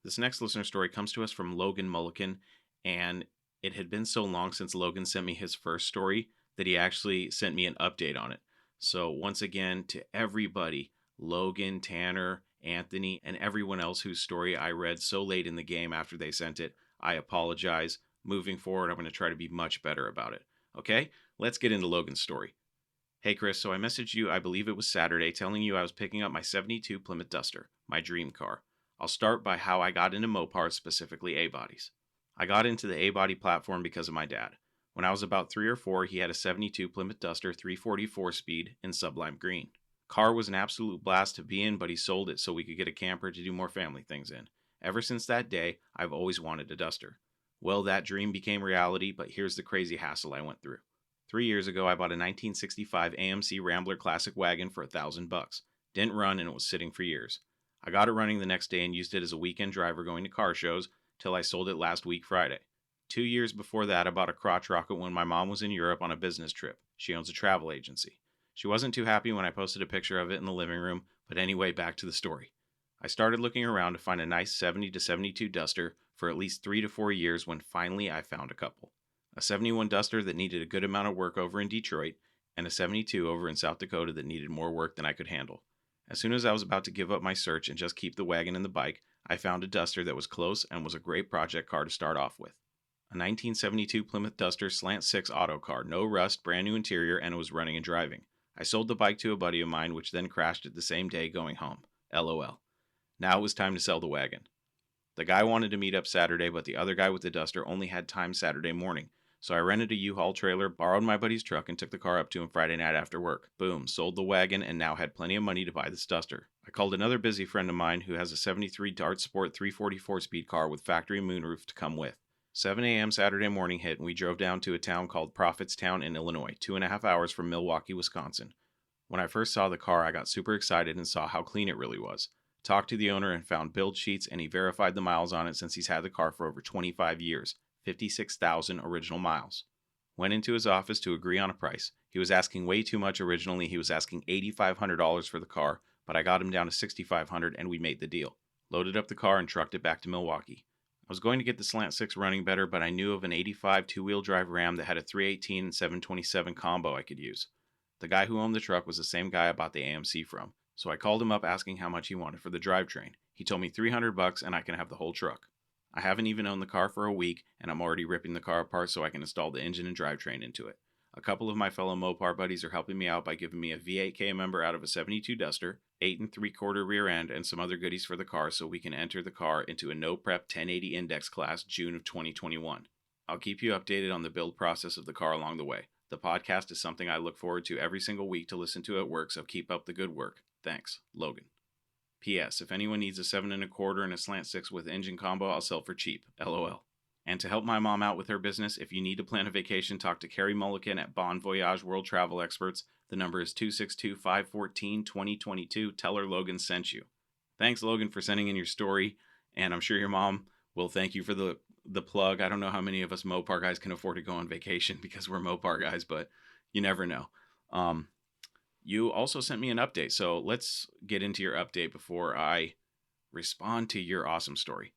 This next listener story comes to us from Logan Mulligan, and it had been so long since Logan sent me his first story that he actually sent me an update on it. So once again, to everybody, Logan, Tanner, Anthony, and everyone else whose story I read so late in the game after they sent it, I apologize. Moving forward, I'm going to try to be much better about it. Okay, let's get into Logan's story. Hey Chris, so I messaged you, I believe it was Saturday, telling you I was picking up my 72 Plymouth Duster, my dream car. I'll start by how I got into Mopars, specifically A-bodies. I got into the A-body platform because of my dad. When I was about 3 or 4, he had a 72 Plymouth Duster 344 speed in sublime green. Car was an absolute blast to be in, but he sold it so we could get a camper to do more family things in. Ever since that day, I've always wanted a Duster. Well, that dream became reality, but here's the crazy hassle I went through. 3 years ago, I bought a 1965 AMC Rambler Classic wagon for $1,000. Didn't run and it was sitting for years. I got it running the next day and used it as a weekend driver going to car shows till I sold it last week Friday. 2 years before that, I bought a crotch rocket when my mom was in Europe on a business trip. She owns a travel agency. She wasn't too happy when I posted a picture of it in the living room, but anyway, back to the story. I started looking around to find a nice 70 to 72 Duster for at least 3 to 4 years when finally I found a couple. A 71 Duster that needed a good amount of work over in Detroit, and a 72 over in South Dakota that needed more work than I could handle. As soon as I was about to give up my search and just keep the wagon and the bike, I found a Duster that was close and was a great project car to start off with. A 1972 Plymouth Duster Slant 6 auto car, no rust, brand new interior, and it was running and driving. I sold the bike to a buddy of mine, which then crashed it the same day going home. LOL. Now it was time to sell the wagon. The guy wanted to meet up Saturday, but the other guy with the Duster only had time Saturday morning. So I rented a U-Haul trailer, borrowed my buddy's truck, and took the car up to him Friday night after work. Boom, sold the wagon, and now had plenty of money to buy this Duster. I called another busy friend of mine who has a 73 Dart Sport 344-speed car with factory moonroof to come with. 7 a.m. Saturday morning hit, and we drove down to a town called Prophetstown in Illinois, 2.5 hours from Milwaukee, Wisconsin. When I first saw the car, I got super excited and saw how clean it really was. Talked to the owner and found build sheets, and he verified the miles on it since he's had the car for over 25 years. 56,000 original miles. Went into his office to agree on a price. He was asking way too much originally. He was asking $8,500 for the car, but I got him down to $6,500 and we made the deal. Loaded up the car and trucked it back to Milwaukee. I was going to get the Slant 6 running better, but I knew of an 85 two-wheel drive Ram that had a 318 and 727 combo I could use. The guy who owned the truck was the same guy I bought the AMC from, so I called him up asking how much he wanted for the drivetrain. He told me $300 and I can have the whole truck. I haven't even owned the car for a week, and I'm already ripping the car apart so I can install the engine and drivetrain into it. A couple of my fellow Mopar buddies are helping me out by giving me a V8K member out of a 72 Duster, 8 3/4 rear end, and some other goodies for the car so we can enter the car into a no-prep 1080 index class June of 2021. I'll keep you updated on the build process of the car along the way. The podcast is something I look forward to every single week to listen to at work, so keep up the good work. Thanks, Logan. P.S. If anyone needs a 7 1/4 and a Slant 6 with engine combo, I'll sell for cheap. LOL. And to help my mom out with her business, if you need to plan a vacation, talk to Carrie Mulligan at Bon Voyage World Travel Experts. The number is 262-514-2022. Tell her Logan sent you. Thanks, Logan, for sending in your story, and I'm sure your mom will thank you for the plug. I don't know how many of us Mopar guys can afford to go on vacation because we're Mopar guys, but you never know. You also sent me an update, so let's get into your update before I respond to your awesome story.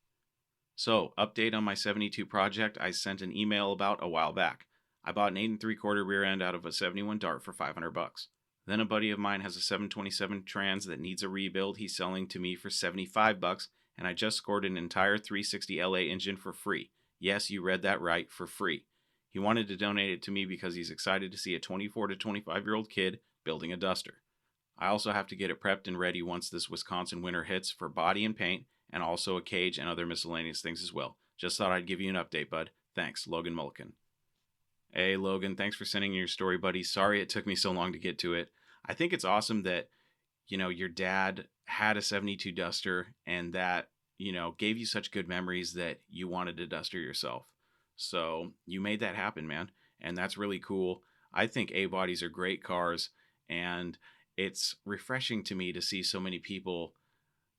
So, update on my 72 project I sent an email about a while back. I bought an 8 3/4 rear end out of a 71 Dart for $500. Then a buddy of mine has a 727 Trans that needs a rebuild he's selling to me for $75, and I just scored an entire 360 LA engine for free. Yes, you read that right, for free. He wanted to donate it to me because he's excited to see a 24 to 25-year-old kid building a Duster. I also have to get it prepped and ready once this Wisconsin winter hits for body and paint, and also a cage and other miscellaneous things as well. Just thought I'd give you an update, bud. Thanks, Logan Mulligan. Hey, Logan, thanks for sending your story, buddy. Sorry it took me so long to get to it. I think it's awesome that, your dad had a 72 Duster and that, gave you such good memories that you wanted a Duster yourself. So you made that happen, man. And that's really cool. I think A-bodies are great cars. And it's refreshing to me to see so many people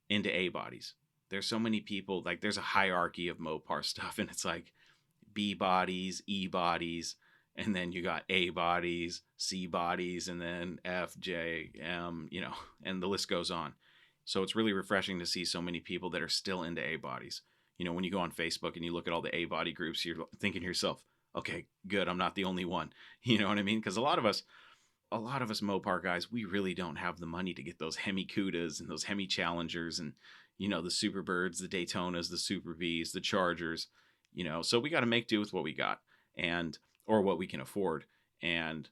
into A-bodies. There's so many people, there's a hierarchy of Mopar stuff, and it's like B-bodies, E-bodies, and then you got A-bodies, C-bodies, and then F, J, M, and the list goes on. So it's really refreshing to see so many people that are still into A-bodies. When you go on Facebook and you look at all the A-body groups, you're thinking to yourself, okay, good, I'm not the only one. You know what I mean? Because a lot of us Mopar guys, we really don't have the money to get those Hemi Cudas and those Hemi Challengers and, the Superbirds, the Daytonas, the Super Bs, the Chargers, so we got to make do with what we got or what we can afford. And,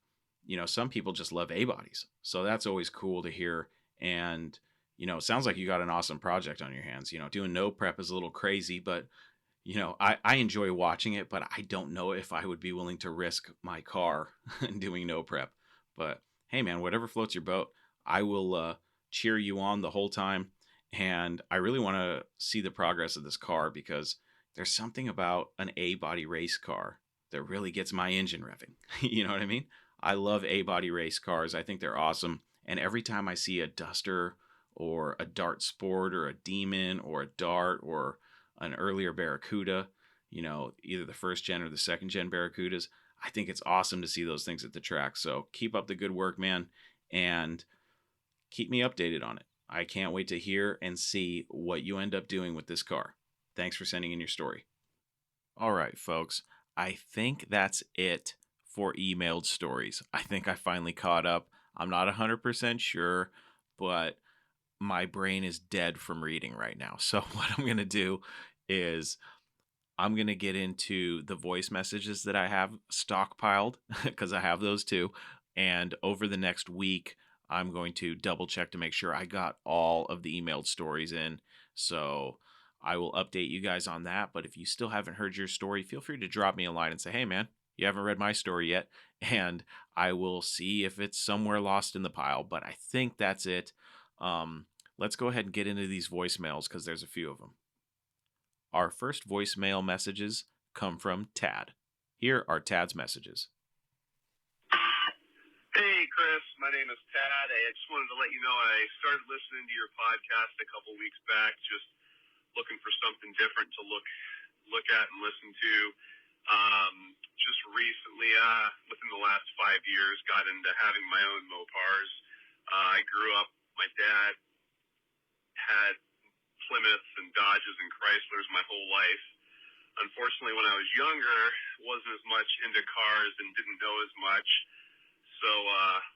some people just love A-bodies. So that's always cool to hear. And, it sounds like you got an awesome project on your hands. Doing no prep is a little crazy, but, I enjoy watching it, but I don't know if I would be willing to risk my car doing no prep. But hey, man, whatever floats your boat, I will cheer you on the whole time. And I really want to see the progress of this car because there's something about an A-body race car that really gets my engine revving. You know what I mean? I love A-body race cars. I think they're awesome. And every time I see a Duster or a Dart Sport or a Demon or a Dart or an earlier Barracuda, either the first gen or the second gen Barracudas, I think it's awesome to see those things at the track. So keep up the good work, man, and keep me updated on it. I can't wait to hear and see what you end up doing with this car. Thanks for sending in your story. All right, folks. I think that's it for emailed stories. I think I finally caught up. I'm not 100% sure, but my brain is dead from reading right now. So, what I'm going to do is I'm going to get into the voice messages that I have stockpiled because I have those too. And over the next week, I'm going to double check to make sure I got all of the emailed stories in. So I will update you guys on that. But if you still haven't heard your story, feel free to drop me a line and say, hey, man, you haven't read my story yet. And I will see if it's somewhere lost in the pile. But I think that's it. Let's go ahead and get into these voicemails because there's a few of them. Our first voicemail messages come from Tad. Here are Tad's messages. Hey, Chris. My name is Tad. I just wanted to let you know I started listening to your podcast a couple weeks back, just looking for something different to look at and listen to. Just recently, within the last 5 years, got into having my own Mopars. I grew up, my dad had Plymouths and Dodges and Chryslers my whole life. Unfortunately, when I was younger, wasn't as much into cars and didn't know as much. So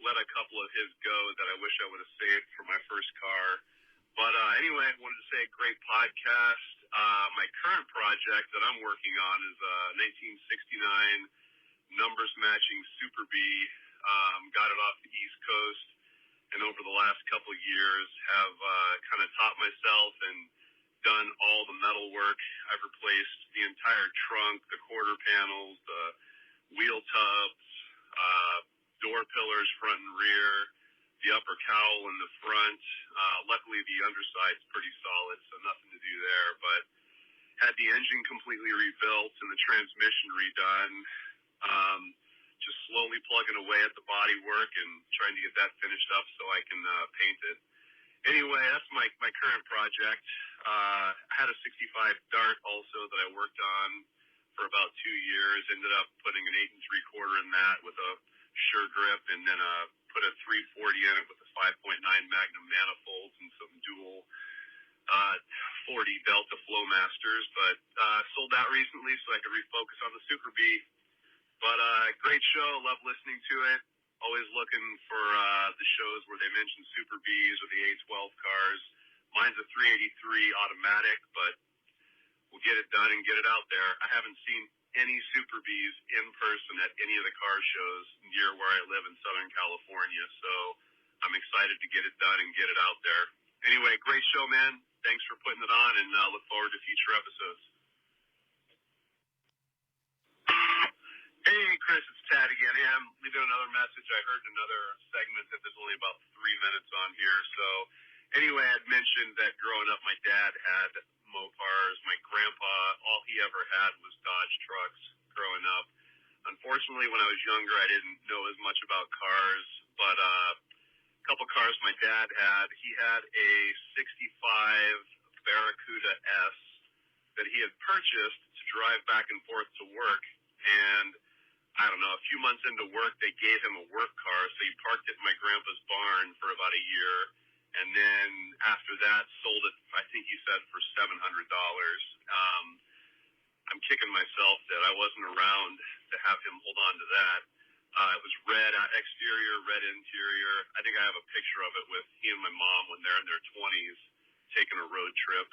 let a couple of his go that I wish I would have saved for my first car. But anyway, I wanted to say great podcast. My current project that I'm working on is a 1969 numbers matching Super B. Got it off the East Coast, and over the last couple of years have kind of taught myself and done all the metal work. I've replaced the entire trunk, the quarter panels, the wheel tubs, door pillars front and rear, the upper cowl in the front. Luckily, the underside's pretty solid, so nothing to do there. But had the engine completely rebuilt and the transmission redone. Just slowly plugging away at the body work and trying to get that finished up so I can paint it. Anyway, that's my current project. I had a 65 Dart also that I worked on for about 2 years. Ended up putting an 8 3/4 in that with a sure grip, and then put a 340 in it with a 5.9 Magnum manifolds and some dual 40 Delta Flowmasters. But sold that recently so I could refocus on the Super B. But great show. Love listening to it. Always looking for the shows where they mention Super Bs or the A12 cars. Mine's a 383 automatic, but we'll get it done and get it out there. I haven't seen any Super Bs in person at any of the car shows near where I live in Southern California. So I'm excited to get it done and get it out there. Anyway, great show, man. Thanks for putting it on, and look forward to future episodes. Hey, Chris, it's Tad again. Hey, I'm leaving another message. I heard another segment that there's only about 3 minutes on here. So anyway, I'd mentioned that growing up, my dad had Mopars. My grandpa, all he ever had was Dodge trucks growing up. Unfortunately, when I was younger, I didn't know as much about cars, but a couple cars my dad had. He had a 65 Barracuda S that he had purchased to drive back and forth to work. And I don't know, a few months into work, they gave him a work car, so he parked it in my grandpa's barn for about a year. And then after that, sold it, I think he said, for $700. I'm kicking myself that I wasn't around to have him hold on to that. It was red exterior, red interior. I think I have a picture of it with he and my mom when they're in their 20s taking a road trip.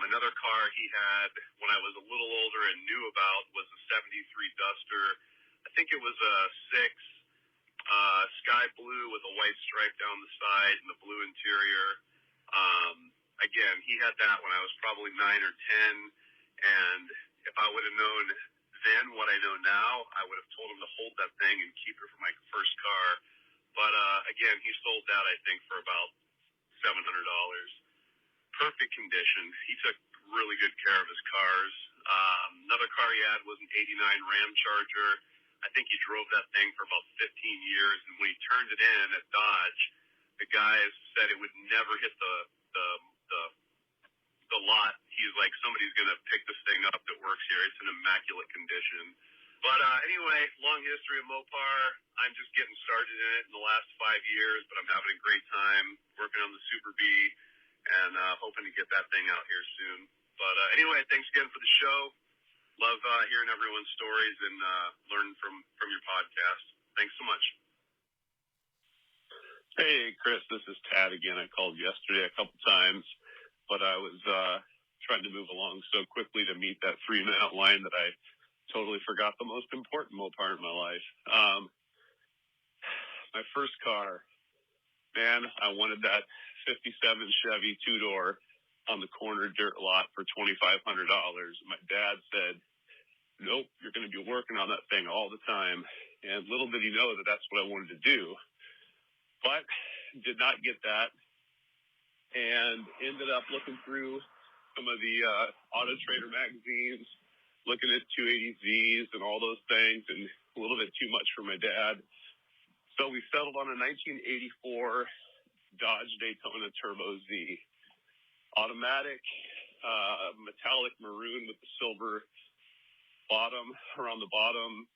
Another car he had when I was a little older and knew about was a 73 Duster. I think it was a 6 sky blue with a white stripe down the side and the blue interior. Again, he had that when I was probably 9 or 10, and if I would have known then what I know now, I would have told him to hold that thing and keep it for my first car. But again, he sold that, I think, for about $700. Perfect condition. He took really good care of his cars. Another car he had was an 89 Ram Charger. I think he drove that thing for about 15 years, and when he turned it in at Dodge, the guys said it would never hit the lot. He's like, somebody's going to pick this thing up that works here. It's in immaculate condition. But anyway, long history of Mopar. I'm just getting started in it in the last 5 years, but I'm having a great time working on the Super B and hoping to get that thing out here soon. But anyway, thanks again for the show. Love hearing everyone's stories and learning from your podcast. Thanks so much. Hey, Chris, this is Tad again. I called yesterday a couple times, but I was trying to move along so quickly to meet that 3-minute line that I totally forgot the most important Mopar in my life. My first car, man, I wanted that 57 Chevy two-door on the corner dirt lot for $2,500. My dad said, nope, you're going to be working on that thing all the time. And little did he know that that's what I wanted to do. But did not get that, and ended up looking through some of the Auto Trader magazines, looking at 280Zs and all those things, and a little bit too much for my dad. So we settled on a 1984 Dodge Daytona Turbo Z. Automatic, metallic maroon with the silver bottom, around the bottom,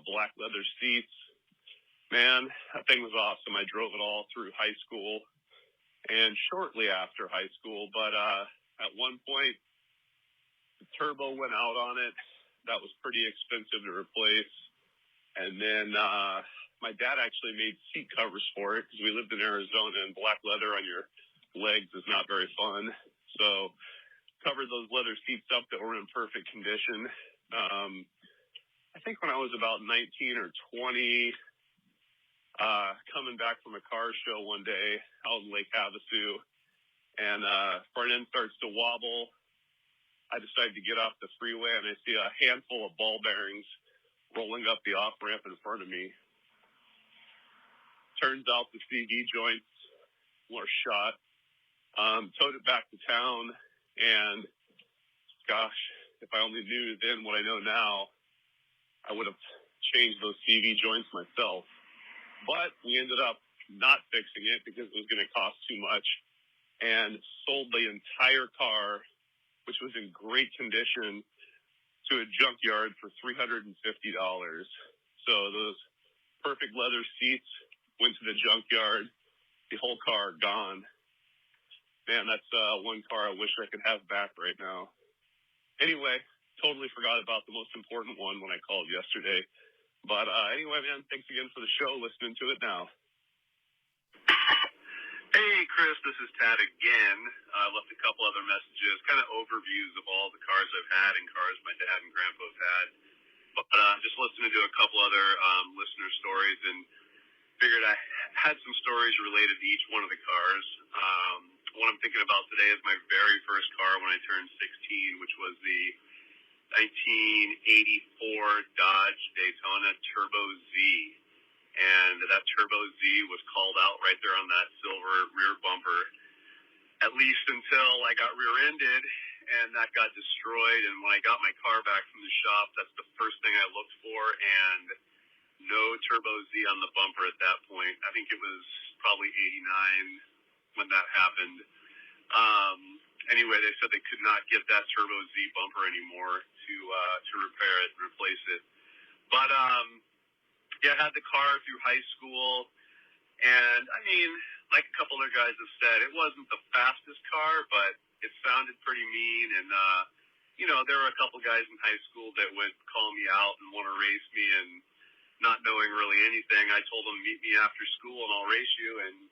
black leather seats. Man, that thing was awesome. I drove it all through high school and shortly after high school. But at one point, the turbo went out on it. That was pretty expensive to replace. And then my dad actually made seat covers for it because we lived in Arizona, and black leather on your legs is not very fun. So covered those leather seats up that were in perfect condition. I think when I was about 19 or 20, coming back from a car show one day out in Lake Havasu, and front end starts to wobble. I decided to get off the freeway, and I see a handful of ball bearings rolling up the off-ramp in front of me. Turns out the CV joints were shot. Towed it back to town, and gosh, if I only knew then what I know now, I would have changed those CV joints myself. But we ended up not fixing it because it was going to cost too much, and sold the entire car, which was in great condition, to a junkyard for $350. So those perfect leather seats went to the junkyard. The whole car gone. Man, that's one car I wish I could have back right now. Anyway, totally forgot about the most important one when I called yesterday. But anyway, man, thanks again for the show. Listening to it now. Hey, Chris, this is Tad again. I left a couple other messages, kind of overviews of all the cars I've had and cars my dad and grandpa have had. But just listening to a couple other listener stories, and figured I had some stories related to each one of the cars. What I'm thinking about today is my very first car when I turned 16, which was the 1984 Dodge Daytona Turbo Z. And that Turbo Z was called out right there on that silver rear bumper, at least until I got rear-ended, and that got destroyed. And when I got my car back from the shop, that's the first thing I looked for, and no Turbo Z on the bumper at that point. I think it was probably 89 when that happened. Anyway, they said they could not get that Turbo Z bumper anymore to repair it and replace it. But yeah, I had the car through high school, and I mean, like a couple other guys have said, it wasn't the fastest car, but it sounded pretty mean. And you know, there were a couple guys in high school that would call me out and want to race me, and not knowing really anything, I told them, meet me after school and I'll race you. And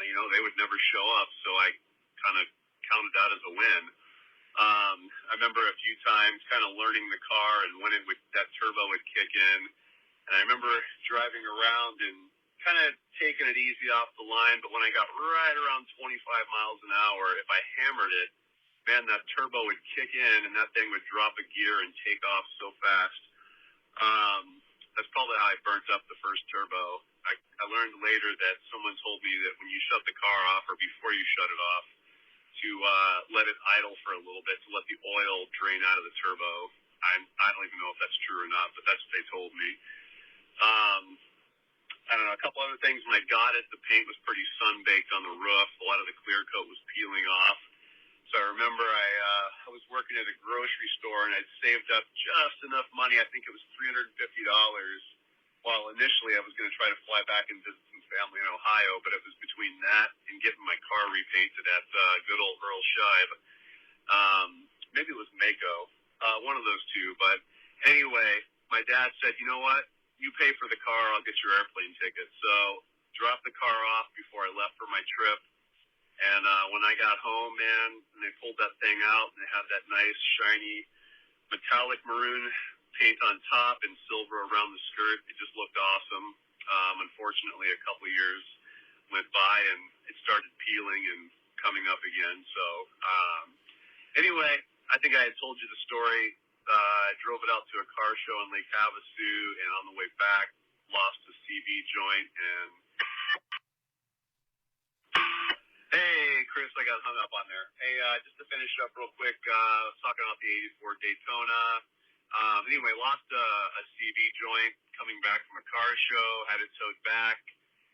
you know, they would never show up, so I kind of counted that as a win. I remember a few times kind of learning the car and when that turbo would kick in. And I remember driving around and kind of taking it easy off the line, but when I got right around 25 miles an hour, if I hammered it, man, that turbo would kick in and that thing would drop a gear and take off so fast. That's probably how I burnt up the first turbo. I learned later that someone told me that when you shut the car off, or before you shut it off, to let it idle for a little bit to let the oil drain out of the turbo. I don't even know if that's true or not, but that's what they told me. I don't know, a couple other things. When I got it, the paint was pretty sun-baked on the roof. A lot of the clear coat was peeling off. So I remember I was working at a grocery store, and I'd saved up just enough money. I think it was $350. Well, initially I was going to try to fly back and visit some family in Ohio, but it was between that and getting my car repainted at good old Earl Scheib. maybe it was Mako, one of those two. But anyway, my dad said, you know what? You pay for the car, I'll get your airplane ticket. So dropped the car off before I left for my trip. And when I got home, man, and they pulled that thing out, and they had that nice, shiny, metallic maroon paint on top and silver around the skirt. It just looked awesome. Unfortunately, a couple years went by, and it started peeling and coming up again. So anyway, I think I had told you the story. I drove it out to a car show in Lake Havasu, and on the way back, lost a CV joint. And hey, Chris, I got hung up on there. Hey, just to finish up real quick, I was talking about the '84 Daytona. Anyway, lost a CV joint coming back from a car show, had it towed back,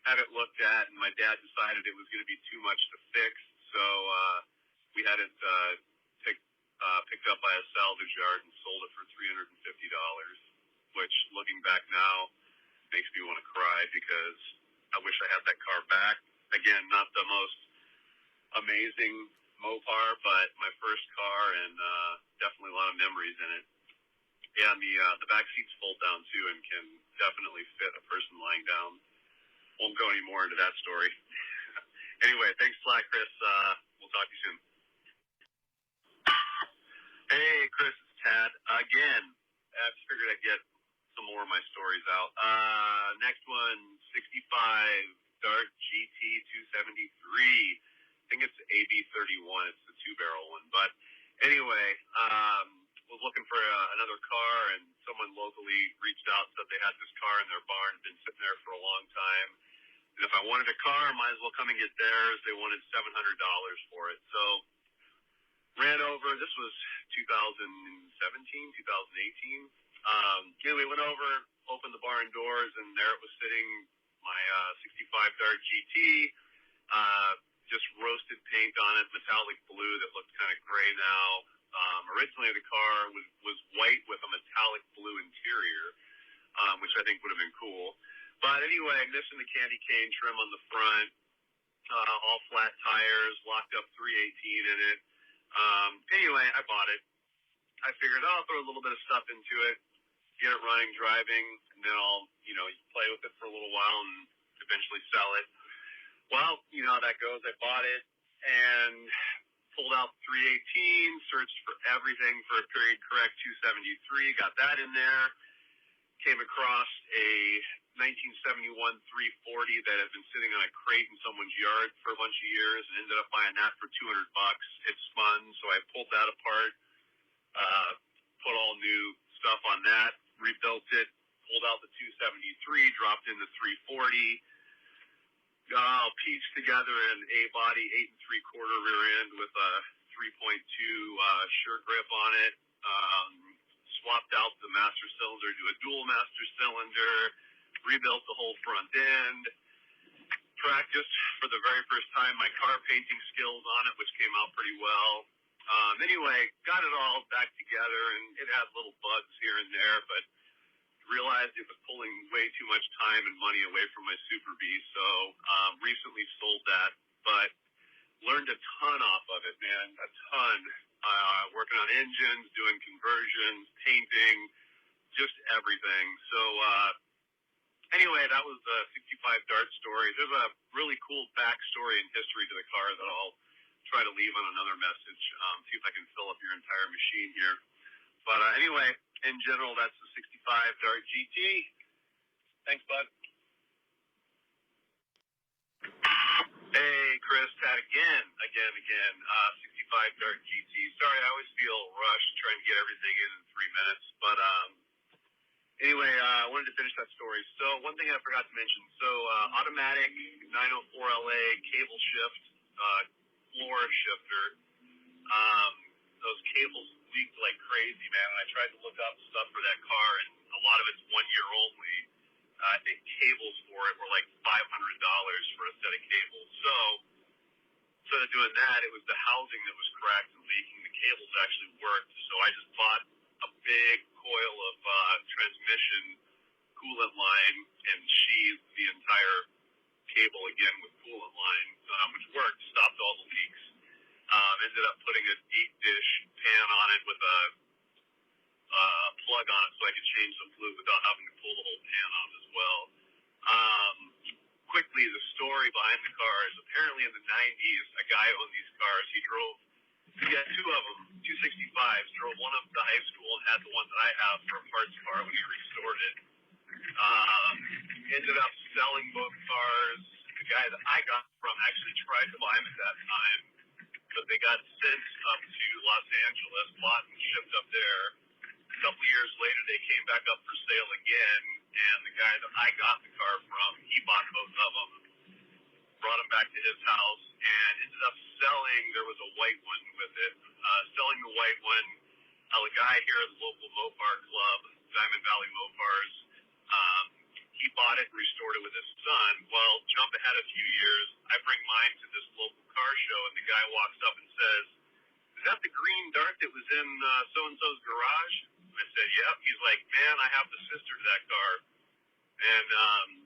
had it looked at, and my dad decided it was going to be too much to fix, so we had it picked up by a salvage yard and sold it for $350, which, looking back now, makes me want to cry because I wish I had that car back. Again, not the most amazing Mopar, but my first car, and definitely a lot of memories in it. Yeah, and the back seats fold down too, and can definitely fit a person lying down. Won't go any more into that story. Anyway, thanks a lot, Chris. We'll talk to you soon. Hey, Chris, it's Tad again. I just figured I'd get some more of my stories out. Next one, 65 Dart GT 273. I think it's AB31. It's the two-barrel one. But anyway, was looking for another car, and someone locally reached out, said they had this car in their barn, been sitting there for a long time. And if I wanted a car, I might as well come and get theirs. They wanted $700 for it. So ran over. This was 2017, 2018. Anyway, went over, opened the barn doors, and there it was sitting, my 65 Dart GT, just roasted paint on it, metallic blue that looked kind of gray now. Originally, the car was white with a metallic blue interior, which I think would have been cool. But anyway, missing the candy cane trim on the front, all flat tires, locked up 318 in it. Anyway, I bought it. I figured, I'll throw a little bit of stuff into it, get it running, driving, and then I'll, play with it for a little while and eventually sell it. Well, you know how that goes. I bought it and pulled out 318, searched for everything for a period correct 273, got that in there, came across a 1971 340 that had been sitting on a crate in someone's yard for a bunch of years, and ended up buying that for $200. It spun, so I pulled that apart, put all new stuff on that, rebuilt it, pulled out the 273, dropped in the 340, pieced together an A-body 8 3/4 rear end with a 3.2 sure grip on it, swapped out the master cylinder to a dual master cylinder, rebuilt the whole front end, practiced for the very first time my car painting skills on it, which came out pretty well. Anyway, got it all back together, and it had little bugs here and there, but realized it was pulling way too much time and money away from my Super B, so recently sold that, but learned a ton off of it, man, a ton. Working on engines, doing conversions, painting, just everything. So anyway, that was the 65 Dart story. There's a really cool backstory and history to the car that I'll try to leave on another message, see if I can fill up your entire machine here. But anyway, in general, that's the 65 Dart GT. Thanks, bud. Hey, Chris, Tad again. 65 Dart GT. Sorry, I always feel rushed trying to get everything in 3 minutes. But anyway, I wanted to finish that story. So one thing I forgot to mention. So automatic 904LA cable shift, floor shifter. Those cables leaked like crazy, man. And I tried to look up stuff for that car, and a lot of it's 1 year only. I think cables for it were like $500 for a set of cables. So instead of doing that, it was the housing that was cracked and leaking. The cables actually worked. So I just bought a big coil of transmission coolant line and sheathed the entire cable again with coolant line, which worked, stopped all the leaks. Ended up putting a deep dish pan on it plug on it so I could change the fluid without having to pull the whole pan off as well. Um, Quickly, the story behind the cars. Apparently, in the 90s, a guy owned these cars. He had two of them, 265s. Drove one up to high school and had the one that I have for a parts car when he restored it. Ended up selling both cars. The guy that I got from actually tried to buy them at that time, but they got sent up to Los Angeles, bought and shipped up there. A couple years later, they came back up for sale again, and the guy that I got the car from, he bought both of them, brought them back to his house, and ended up selling. There was a white one with it. Selling the white one, a guy here at the local Mopar club, Diamond Valley Mopars, he bought it and restored it with his son. Well, jump ahead a few years, I bring mine to this local car show, and the guy walks up and says, "Is that the green dart that was in so-and-so's garage?" I said, "Yep." He's like, "Man, I have the sister to that car." And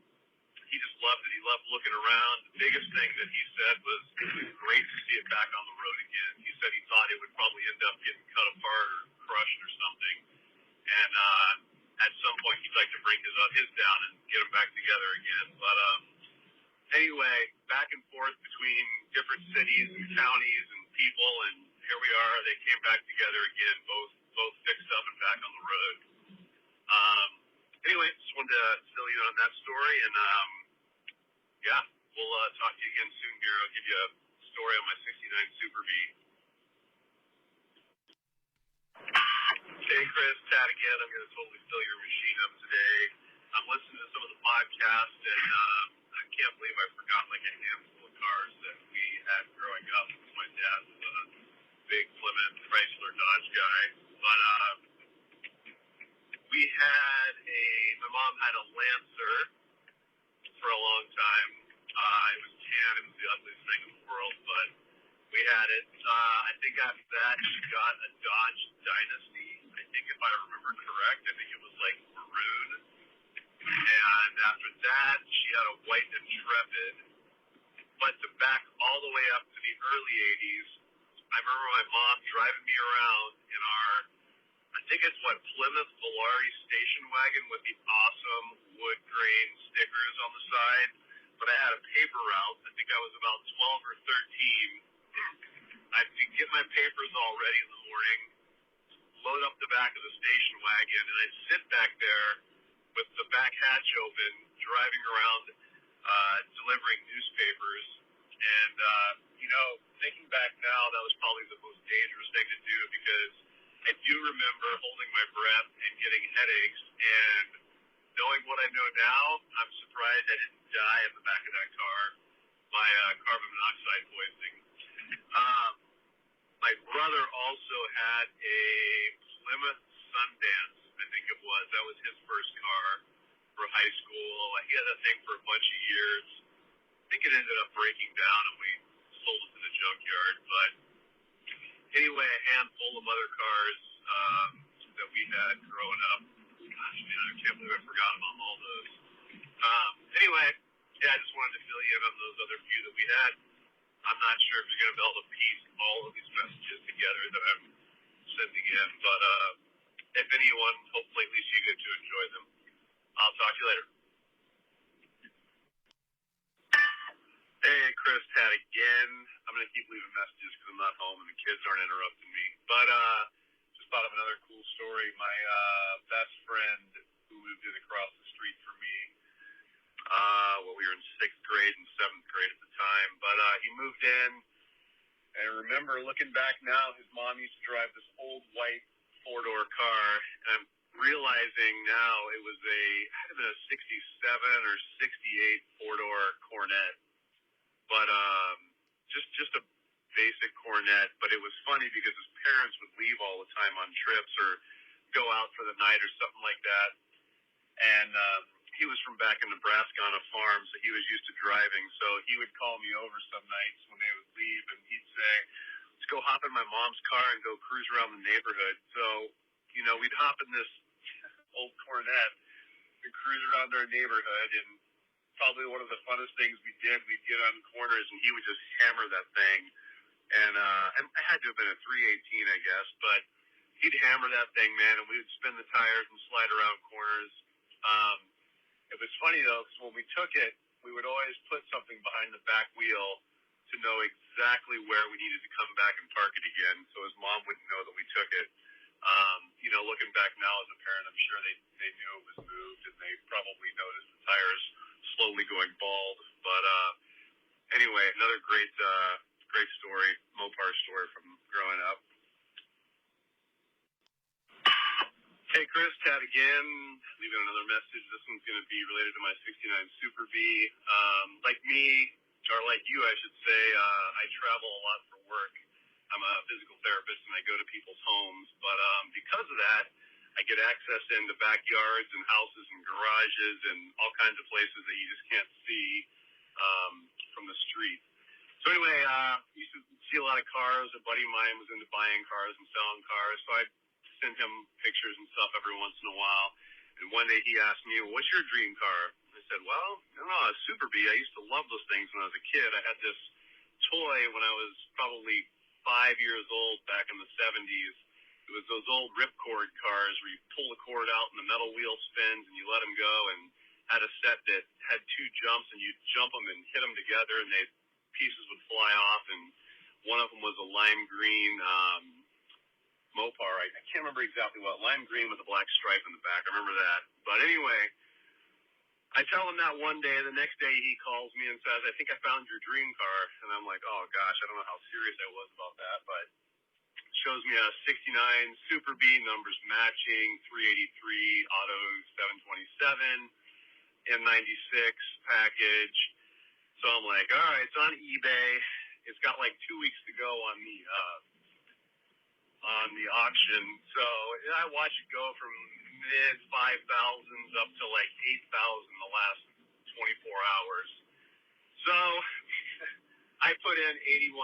he just loved it. He loved looking around. The biggest thing that he said was it was great to see it back on the road again. He said he thought it would probably end up getting cut apart or crushed or something. And at some point, he'd like to bring his down and get them back together again. But anyway, back and forth between different cities and counties and people, and here we are. They came back together again, both fixed up and back on the road. Anyway, just wanted to fill you in on that story, and yeah, we'll talk to you again soon here. I'll give you a story on my '69 Super B. Hey, Chris, Tad again. I'm going to totally fill your machine up today. I'm listening to some of the podcasts, and I can't believe I forgot like a handful of cars that we had growing up. My dad was a big Plymouth Chrysler Dodge guy, but my mom had a Lancer for a long time. It was tan. It was the ugliest thing in the world, but we had it. I think after that, she got a Dodge Dynasty. I think if I remember correct, I think it was like maroon. And after that, she had a white Intrepid. But to back all the way up to the early 80s, I remember my mom driving me around in our, I think it's Plymouth Volare station wagon with the awesome wood grain stickers on the side. But I had a paper route. I think I was about 12 or 13. I'd get my papers all ready in the morning, load up the back of the station wagon, and I'd sit back there with the back hatch open, driving around, delivering newspapers. And, thinking back now, that was probably the most dangerous thing to do because I do remember holding my breath and getting headaches. And knowing what I know now, I'm surprised I didn't die in the back of that car by carbon monoxide poisoning. My brother also had a Plymouth Sundance, I think it was. That was his first car for high school. He had that thing for a bunch of years. I think it ended up breaking down and we sold it to the junkyard. But anyway, a handful of other cars that we had growing up. Gosh, man, I can't believe I forgot about all those. Anyway, yeah, I just wanted to fill you in on those other few that we had. I'm not sure if you're going to be able to piece all of these messages together that I'm sending in, but if anyone, hopefully at least you get to enjoy them. I'll talk to you later. Hey, Chris, Tad again. I'm going to keep leaving messages because I'm not home and the kids aren't interrupting me. But just thought of another cool story. My best friend who moved in across the street from me, we were in 6th grade and 7th grade at the time, but he moved in, and I remember looking back now, his mom used to drive this old white 4-door car, and I'm realizing now it was had been a 67 or 68 4-door Corvette, but just a basic Corvette, but it was funny because his parents would leave all the time on trips or go out for the night or something like that, and he was from back in Nebraska on a farm, so he was used to driving. So he would call me over some nights when they would leave, and he'd say, "Let's go hop in my mom's car and go cruise around the neighborhood." So, we'd hop in this old Corvette and cruise around our neighborhood, and probably one of the funnest things we did, we'd get on corners, and he would just hammer that thing. And I had to have been a 318, I guess, but he'd hammer that thing, man, and we would spin the tires and slide around corners. Um, it was funny though, because when we took it, we would always put something behind the back wheel to know exactly where we needed to come back and park it again, so his mom wouldn't know that we took it. Looking back now as a parent, I'm sure they knew it was moved, and they probably noticed the tires slowly going bald. But anyway, another great story, Mopar story from growing up. Hey, Chris, Tad again, leaving another message. This one's going to be related to my 69 Super B. Like me, or like you, I should say, I travel a lot for work. I'm a physical therapist, and I go to people's homes. But because of that, I get access into backyards and houses and garages and all kinds of places that you just can't see from the street. So anyway, used to see a lot of cars. A buddy of mine was into buying cars and selling cars, so I send him pictures and stuff every once in a while. And one day he asked me, well, what's your dream car? I said, well, I don't know, a Super B. I used to love those things when I was a kid. I had this toy when I was probably 5 years old back in the 70s. It was those old ripcord cars where you pull the cord out and the metal wheel spins and you let them go, and had a set that had two jumps, and you'd jump them and hit them together, and pieces would fly off. And one of them was a lime green Mopar. I can't remember exactly what. Lime green with a black stripe in the back. I remember that. But anyway, I tell him that one day. The next day he calls me and says, I think I found your dream car. And I'm like, oh, gosh, I don't know how serious I was about that. But shows me a 69 Super B, numbers matching, 383 auto 727 N96 package. So I'm like, all right, it's on eBay. It's got like 2 weeks to go on the auction. So I watch it go from mid 5,000s up to like 8,000 the last 24 hours. So I put in 8,100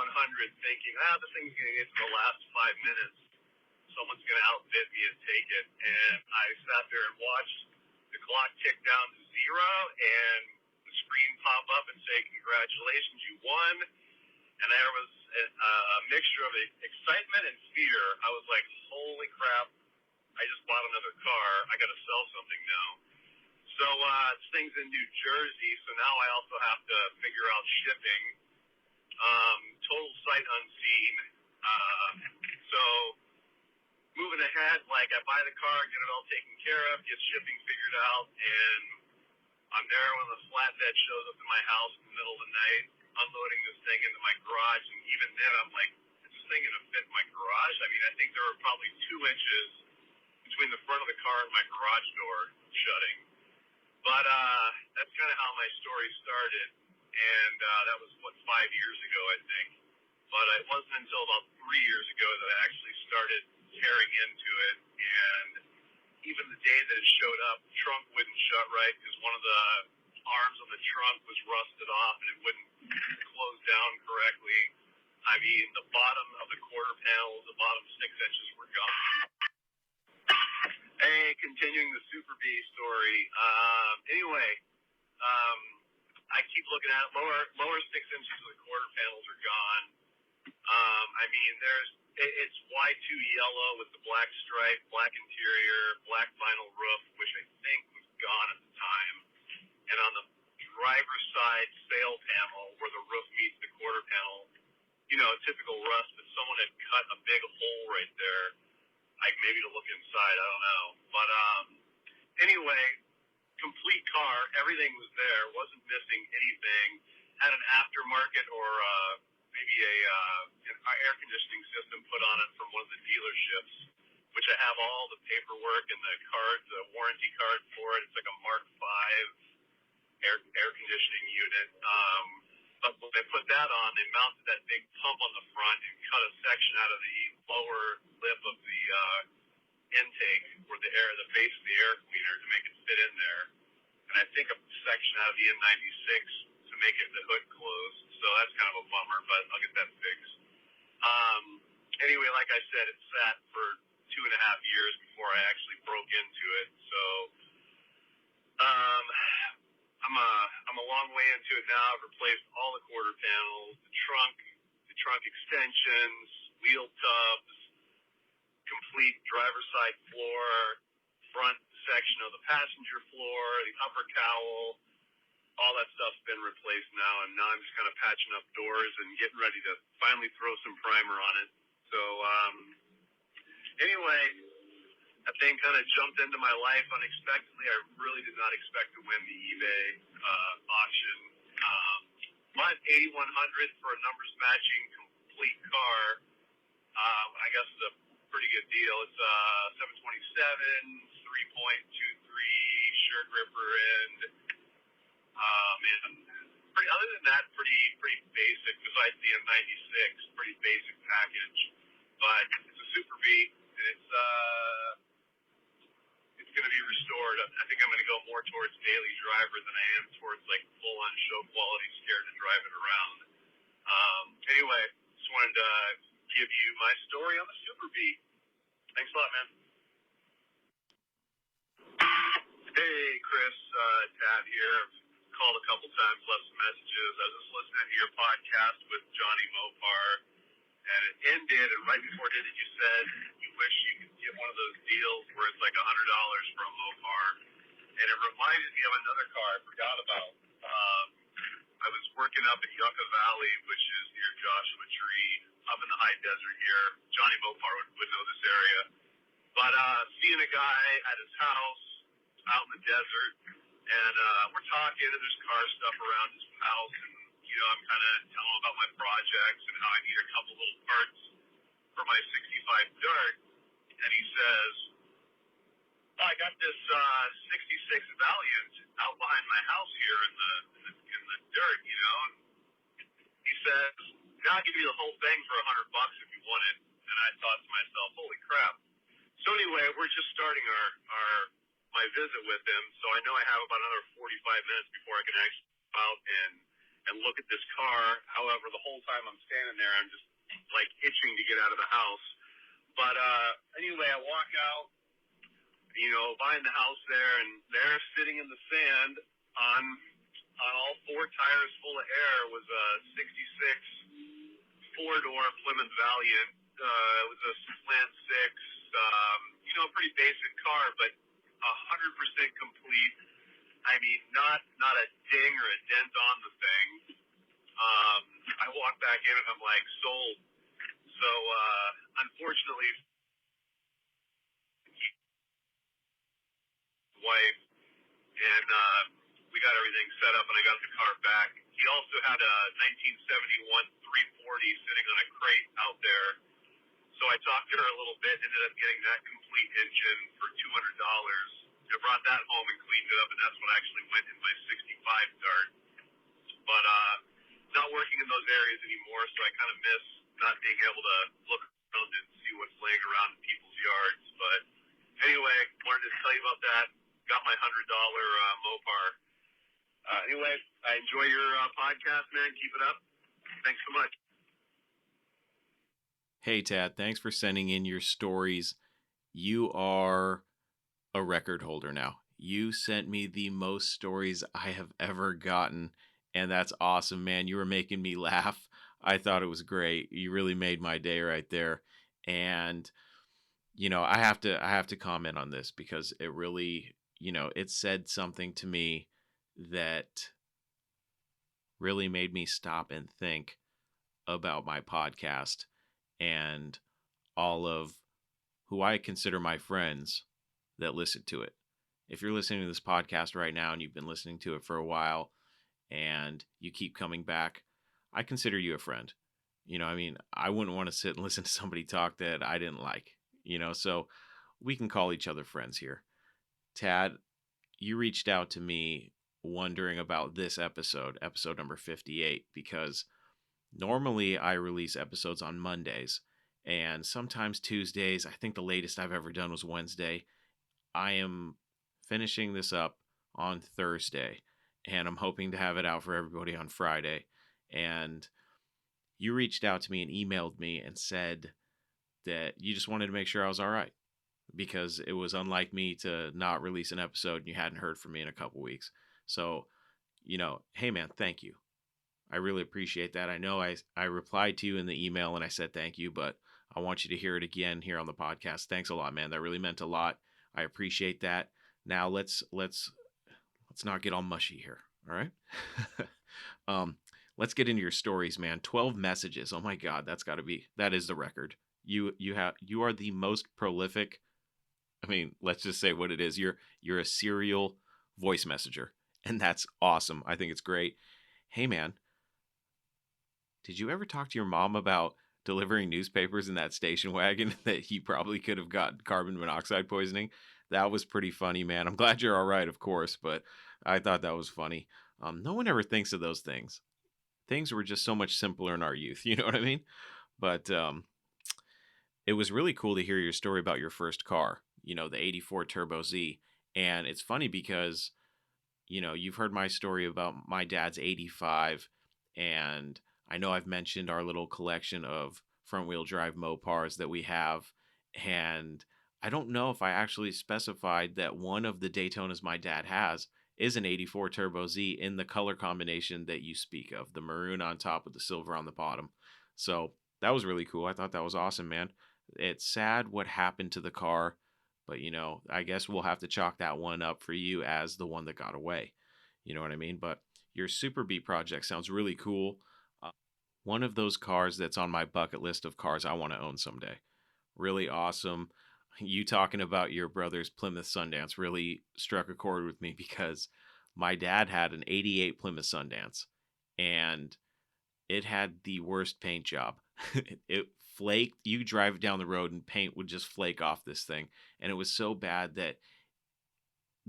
thinking, the thing's going to get to the last 5 minutes. Someone's going to outbid me and take it. And I sat there and watched the clock tick down to 0 and the screen pop up and say, congratulations, you won. And there was a mixture of excitement and fear. I was like, holy crap, I just bought another car. I got to sell something now. So this thing's in New Jersey, so now I also have to figure out shipping. Total sight unseen. So moving ahead, like I buy the car, get it all taken care of, get shipping figured out, and I'm there when the flatbed shows up in my house in the middle of the night, unloading this thing into my garage. And even then, I'm like, is this thing going to fit my garage? I mean, I think there were probably 2 inches between the front of the car and my garage door shutting. But that's kind of how my story started. And that was, 5 years ago, I think. But it wasn't until about 3 years ago that I actually started tearing into it. And even the day that it showed up, the trunk wouldn't shut right because one of the arms on the trunk was rusted off and it wouldn't close down correctly. I mean, the bottom of the quarter panels, the bottom 6 inches were gone. Hey, continuing the Super B story. Anyway, I keep looking at it. Lower 6 inches of the quarter panels are gone. I mean, it's Y2 yellow with the black stripe, black interior, black vinyl roof, which I think was gone at the time. And on the driver's side sail panel, where the roof meets the quarter panel, typical rust, but someone had cut a big hole right there. Like maybe to look inside, I don't know. But anyway, complete car, everything was there, wasn't missing anything. Had an aftermarket or maybe an air conditioning system put on it from one of the dealerships, which I have all the paperwork and the card, the warranty card for it. It's like a Mark V air conditioning unit. But when they put that on, they mounted that big pump on the front and cut a section out of the lower lip of the intake, where the base of the air cleaner, to make it fit in there. And I think a section out of the N96 to make it the hood closed. So that's kind of a bummer, but I'll get that fixed. Anyway, like I said, it sat for 2.5 years before I actually broke into it. So I'm a long way into it now. I've replaced all the quarter panels, the trunk extensions, wheel tubs, complete driver's side floor, front section of the passenger floor, the upper cowl, all that stuff's been replaced now, and now I'm just kind of patching up doors and getting ready to finally throw some primer on it. So anyway, that thing kind of jumped into my life unexpectedly. I really did not expect to win the eBay auction. But 8,100 for a numbers matching complete car, I guess is a pretty good deal. It's 727, 3.23 sure gripper end. And other than that, pretty basic. Besides the M96, pretty basic package. But it's a Super V, and it's going to be restored. I think I'm going to go more towards daily driver than I am towards like full-on show quality, scared to drive it around. Anyway, just wanted to give you my story on the Super V. Thanks a lot, man. Hey, Chris, Tad here. I've called a couple times, left some messages. I was just listening to your podcast with Johnny Mopar, and it ended, and right before it ended, you said you wish you could get one of those deals where it's like $100 for a Mopar, and it reminded me of another car I forgot about. I was working up in Yucca Valley, which is near Joshua Tree, up in the high desert here. Johnny Mopar would know this area. But seeing a guy at his house out in the desert, and we're talking, and there's car stuff around his house, and, you know, I'm kind of telling him about my projects and how I need a couple little parts for my 65 Dart, and he says, oh, I got this 66 Valiant out behind my house here in the dirt, you know, and he says, yeah, I'll give you the whole thing for $100 if you want it, and I thought to myself, holy crap. So anyway, we're just starting my visit with him, so I know I have about another 45 minutes before I can actually go out and look at this car. However, the whole time I'm standing there, I'm just like itching to get out of the house. But anyway, I walk out, you know, behind the house there, and there sitting in the sand on all four tires full of air was a 66 four-door Plymouth Valiant. It was a slant six, you know, pretty basic car, but 100% complete. I mean, not a ding or a dent on the thing. I walk back in and I'm like, sold. So, unfortunately, wife, and we got everything set up and I got the car back. He also had a 1971 340 sitting on a crate out there. So I talked to her a little bit, ended up getting that complete engine for $200. I brought that home and cleaned it up, and that's what actually went in my 65 Dart. But not working in those areas anymore, so I kind of miss not being able to look around and see what's laying around in people's yards. But anyway, wanted to tell you about that. Got my $100 Mopar. Anyway, I enjoy your podcast, man. Keep it up. Thanks so much. Hey, Tad, thanks for sending in your stories. You are a record holder now. You sent me the most stories I have ever gotten, and that's awesome, man. You were making me laugh. I thought it was great. You really made my day right there. And, you know, I have to comment on this because it really, you know, it said something to me that really made me stop and think about my podcast and all of who I consider my friends that listen to it. If you're listening to this podcast right now and you've been listening to it for a while and you keep coming back, I consider you a friend. You know, I mean, I wouldn't want to sit and listen to somebody talk that I didn't like, you know, so we can call each other friends here. Tad, you reached out to me wondering about this episode number 58, because normally I release episodes on Mondays and sometimes Tuesdays. I think the latest I've ever done was Wednesday. I am finishing this up on Thursday and I'm hoping to have it out for everybody on Friday. And you reached out to me and emailed me and said that you just wanted to make sure I was all right, because it was unlike me to not release an episode and you hadn't heard from me in a couple weeks. So, you know, hey man, thank you. I really appreciate that. I know I replied to you in the email and I said thank you, but I want you to hear it again here on the podcast. Thanks a lot, man. That really meant a lot. I appreciate that. Now let's not get all mushy here. All right. um, let's get into your stories, man. 12 messages. Oh my God, that is the record. You are the most prolific. I mean, let's just say what it is. You're a serial voice messenger, and that's awesome. I think it's great. Hey, man, did you ever talk to your mom about delivering newspapers in that station wagon that he probably could have got carbon monoxide poisoning? That was pretty funny, man. I'm glad you're all right, of course, but I thought that was funny. No one ever thinks of those things. Things were just so much simpler in our youth. You know what I mean? But it was really cool to hear your story about your first car, the 84 Turbo Z. And it's funny because, you've heard my story about my dad's 85, and I know I've mentioned our little collection of front wheel drive Mopars that we have. And I don't know if I actually specified that one of the Daytonas my dad has is an 84 Turbo Z in the color combination that you speak of, the maroon on top with the silver on the bottom. So that was really cool. I thought that was awesome, man. It's sad what happened to the car, but I guess we'll have to chalk that one up for you as the one that got away. You know what I mean? But your Super Beat project sounds really cool. Uh, One of those cars that's on my bucket list of cars I want to own someday. Really awesome. You talking about your brother's Plymouth Sundance really struck a chord with me because my dad had an 88 Plymouth Sundance, and it had the worst paint job. It flaked. You drive down the road and paint would just flake off this thing. And it was so bad that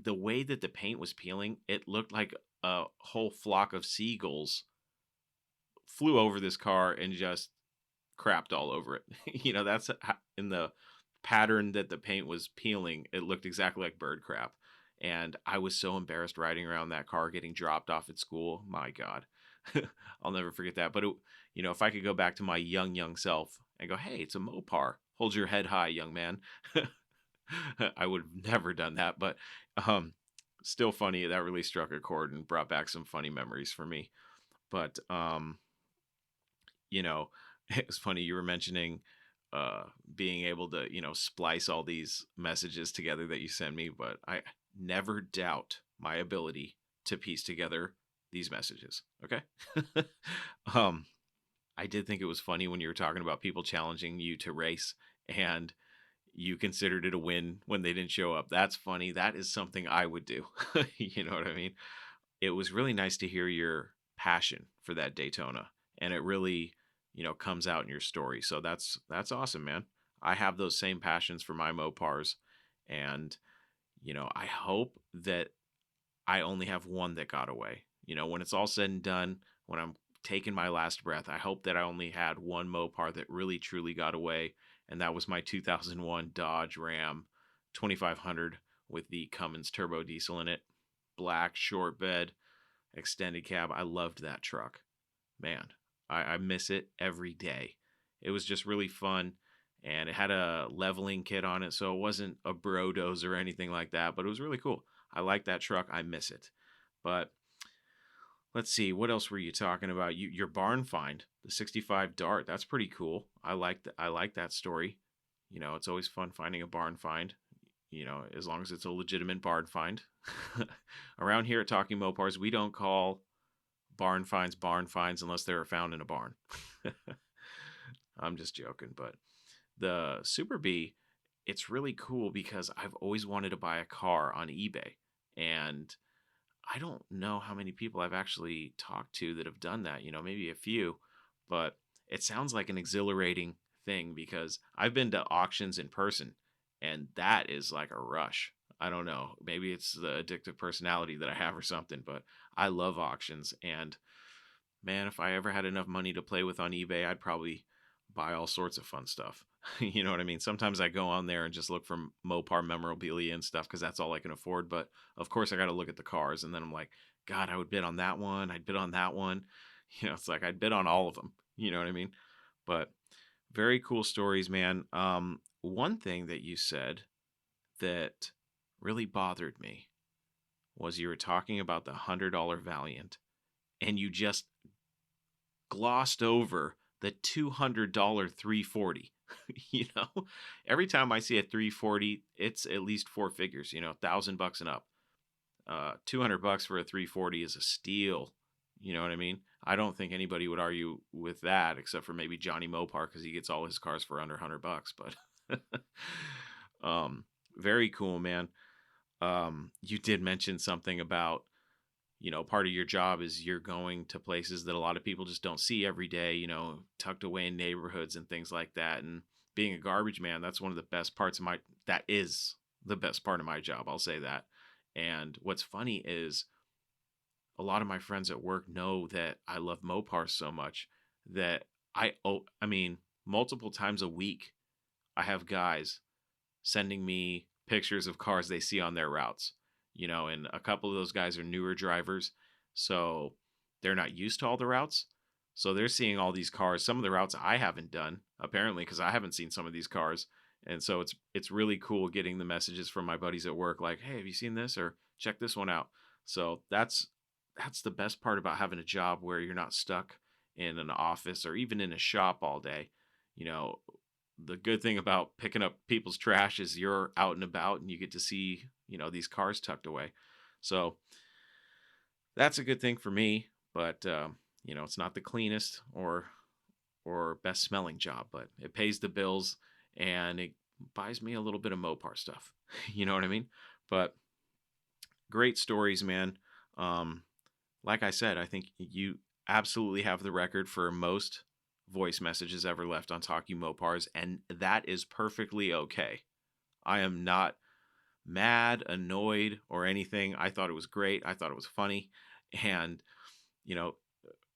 the way that the paint was peeling, it looked like a whole flock of seagulls flew over this car and just crapped all over it. That's in the pattern that the paint was peeling. It looked exactly like bird crap. And I was so embarrassed riding around that car getting dropped off at school. My God. I'll never forget that. But if I could go back to my young self and go, hey, it's a Mopar. Hold your head high, young man. I would have never done that. But still funny. That really struck a chord and brought back some funny memories for me. But it was funny you were mentioning being able to splice all these messages together that you send me, but I never doubt my ability to piece together these messages. Okay. I did think it was funny when you were talking about people challenging you to race and you considered it a win when they didn't show up. That's funny. That is something I would do. You know what I mean? It was really nice to hear your passion for that Daytona, and it really, comes out in your story. So that's awesome, man. I have those same passions for my Mopars, and I hope that I only have one that got away. When it's all said and done, when I'm taking my last breath, I hope that I only had one Mopar that really truly got away, and that was my 2001 Dodge Ram 2500 with the Cummins turbo diesel in it. Black, short bed, extended cab. I loved that truck. Man, I miss it every day. It was just really fun, and it had a leveling kit on it, so it wasn't a Brodos or anything like that, but it was really cool. I like that truck. I miss it. But let's see, what else were you talking about? Your barn find, the 65 Dart. That's pretty cool. I like that story. It's always fun finding a barn find. As long as it's a legitimate barn find. Around here at Talking Mopars, we don't call barn finds unless they're found in a barn. I'm just joking, but the Super B, it's really cool because I've always wanted to buy a car on eBay, and I don't know how many people I've actually talked to that have done that, maybe a few, but it sounds like an exhilarating thing because I've been to auctions in person, and that is like a rush. I don't know. Maybe it's the addictive personality that I have or something, but I love auctions. And man, if I ever had enough money to play with on eBay, I'd probably buy all sorts of fun stuff. You know what I mean? Sometimes I go on there and just look for Mopar memorabilia and stuff because that's all I can afford. But of course, I got to look at the cars. And then I'm like, God, I would bid on that one. I'd bid on that one. It's like I'd bid on all of them. You know what I mean? But very cool stories, man. One thing that you said that really bothered me was you were talking about the $100 Valiant, and you just glossed over the $200 340. You know, every time I see a 340, it's at least four figures, $1,000 and up. $200 for a 340 is a steal. You know what I mean? I don't think anybody would argue with that except for maybe Johnny Mopar because he gets all his cars for under $100. But very cool, man. You did mention something about, part of your job is you're going to places that a lot of people just don't see every day, tucked away in neighborhoods and things like that. And being a garbage man, that's one of the best parts of that is the best part of my job. I'll say that. And what's funny is a lot of my friends at work know that I love Mopars so much that multiple times a week, I have guys sending me pictures of cars they see on their routes, and a couple of those guys are newer drivers. So they're not used to all the routes. So they're seeing all these cars, some of the routes I haven't done, apparently, because I haven't seen some of these cars. And so it's really cool getting the messages from my buddies at work like, hey, have you seen this? Or check this one out. So that's the best part about having a job where you're not stuck in an office or even in a shop all day. The good thing about picking up people's trash is you're out and about and you get to see, these cars tucked away. So that's a good thing for me, but it's not the cleanest or best smelling job, but it pays the bills and it buys me a little bit of Mopar stuff. You know what I mean? But great stories, man. Like I said, I think you absolutely have the record for most voice messages ever left on Talking Mopars, and that is perfectly okay. I am not mad, annoyed, or anything. I thought it was great. I thought it was funny. And,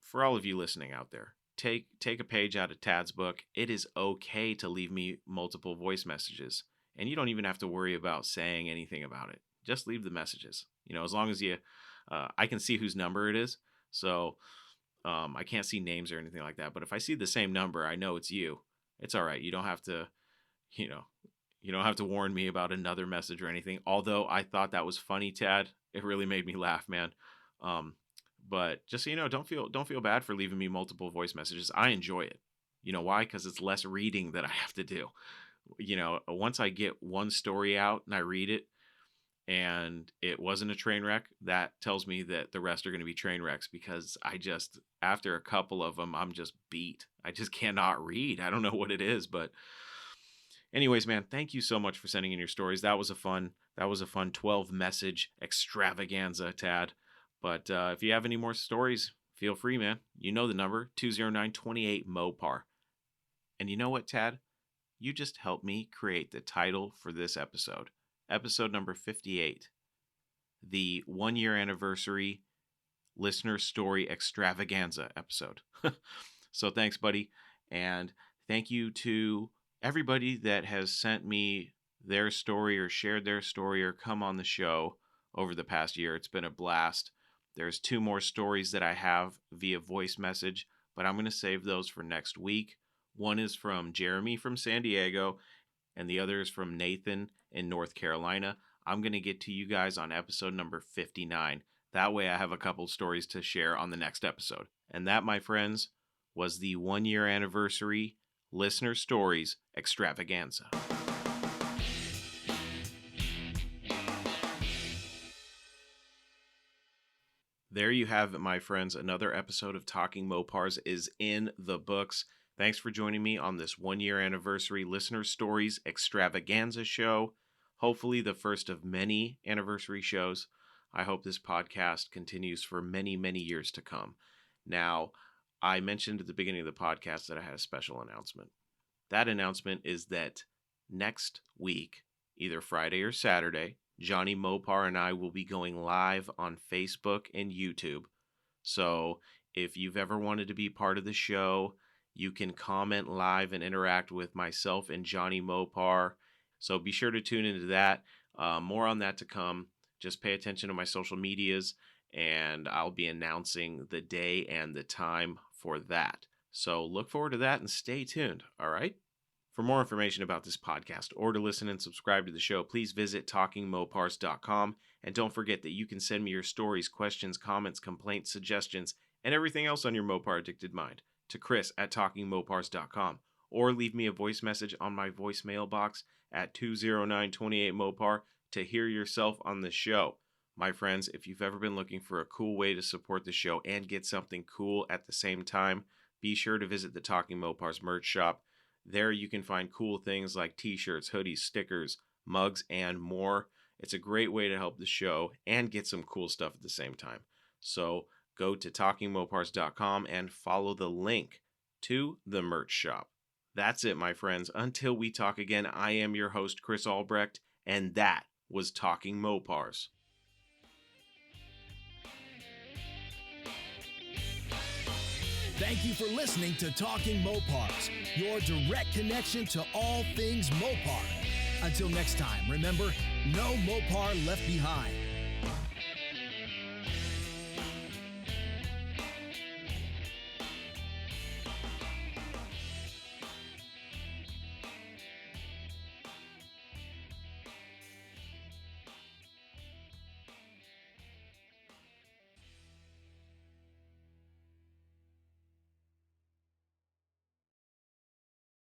for all of you listening out there, take a page out of Tad's book. It is okay to leave me multiple voice messages, and you don't even have to worry about saying anything about it. Just leave the messages. As long as I can see whose number it is. So I can't see names or anything like that. But if I see the same number, I know it's you. It's all right. You don't have to, you don't have to warn me about another message or anything. Although I thought that was funny, Tad. It really made me laugh, man. But just so you know, don't feel bad for leaving me multiple voice messages. I enjoy it. You know why? Because it's less reading that I have to do. Once I get one story out and I read it, and it wasn't a train wreck, that tells me that the rest are going to be train wrecks because after a couple of them, I'm just beat. I just cannot read. I don't know what it is, but anyways, man, thank you so much for sending in your stories. That was a fun 12 message extravaganza, Tad. But if you have any more stories, feel free, man. You know the number, 209-28-MOPAR. And you know what, Tad? You just helped me create the title for this episode. Episode number 58, the 1-year anniversary listener story extravaganza episode. So thanks, buddy. And thank you to everybody that has sent me their story or shared their story or come on the show over the past year. It's been a blast. There's 2 more stories that I have via voice message, but I'm going to save those for next week. One is from Jeremy from San Diego, and the other is from Nathan in North Carolina. I'm going to get to you guys on episode number 59. That way I have a couple stories to share on the next episode. And that, my friends, was the 1-year anniversary listener stories extravaganza. There you have it, my friends. Another episode of Talking Mopars is in the books. Thanks for joining me on this 1-year anniversary listener stories extravaganza show. Hopefully the first of many anniversary shows. I hope this podcast continues for many, many years to come. Now, I mentioned at the beginning of the podcast that I had a special announcement. That announcement is that next week, either Friday or Saturday, Johnny Mopar and I will be going live on Facebook and YouTube. So if you've ever wanted to be part of the show, you can comment live and interact with myself and Johnny Mopar. So be sure to tune into that. More on that to come. Just pay attention to my social medias, and I'll be announcing the day and the time for that. So look forward to that and stay tuned, all right? For more information about this podcast or to listen and subscribe to the show, please visit TalkingMopars.com. And don't forget that you can send me your stories, questions, comments, complaints, suggestions, and everything else on your Mopar addicted mind to Chris at TalkingMopars.com. or leave me a voice message on my voicemail box at 20928 Mopar to hear yourself on the show. My friends, if you've ever been looking for a cool way to support the show and get something cool at the same time, be sure to visit the Talking Mopars merch shop. There you can find cool things like t-shirts, hoodies, stickers, mugs, and more. It's a great way to help the show and get some cool stuff at the same time. So go to talkingmopars.com and follow the link to the merch shop. That's it, my friends. Until we talk again, I am your host, Chris Albrecht, and that was Talking Mopars. Thank you for listening to Talking Mopars, your direct connection to all things Mopar. Until next time, remember, no Mopar left behind.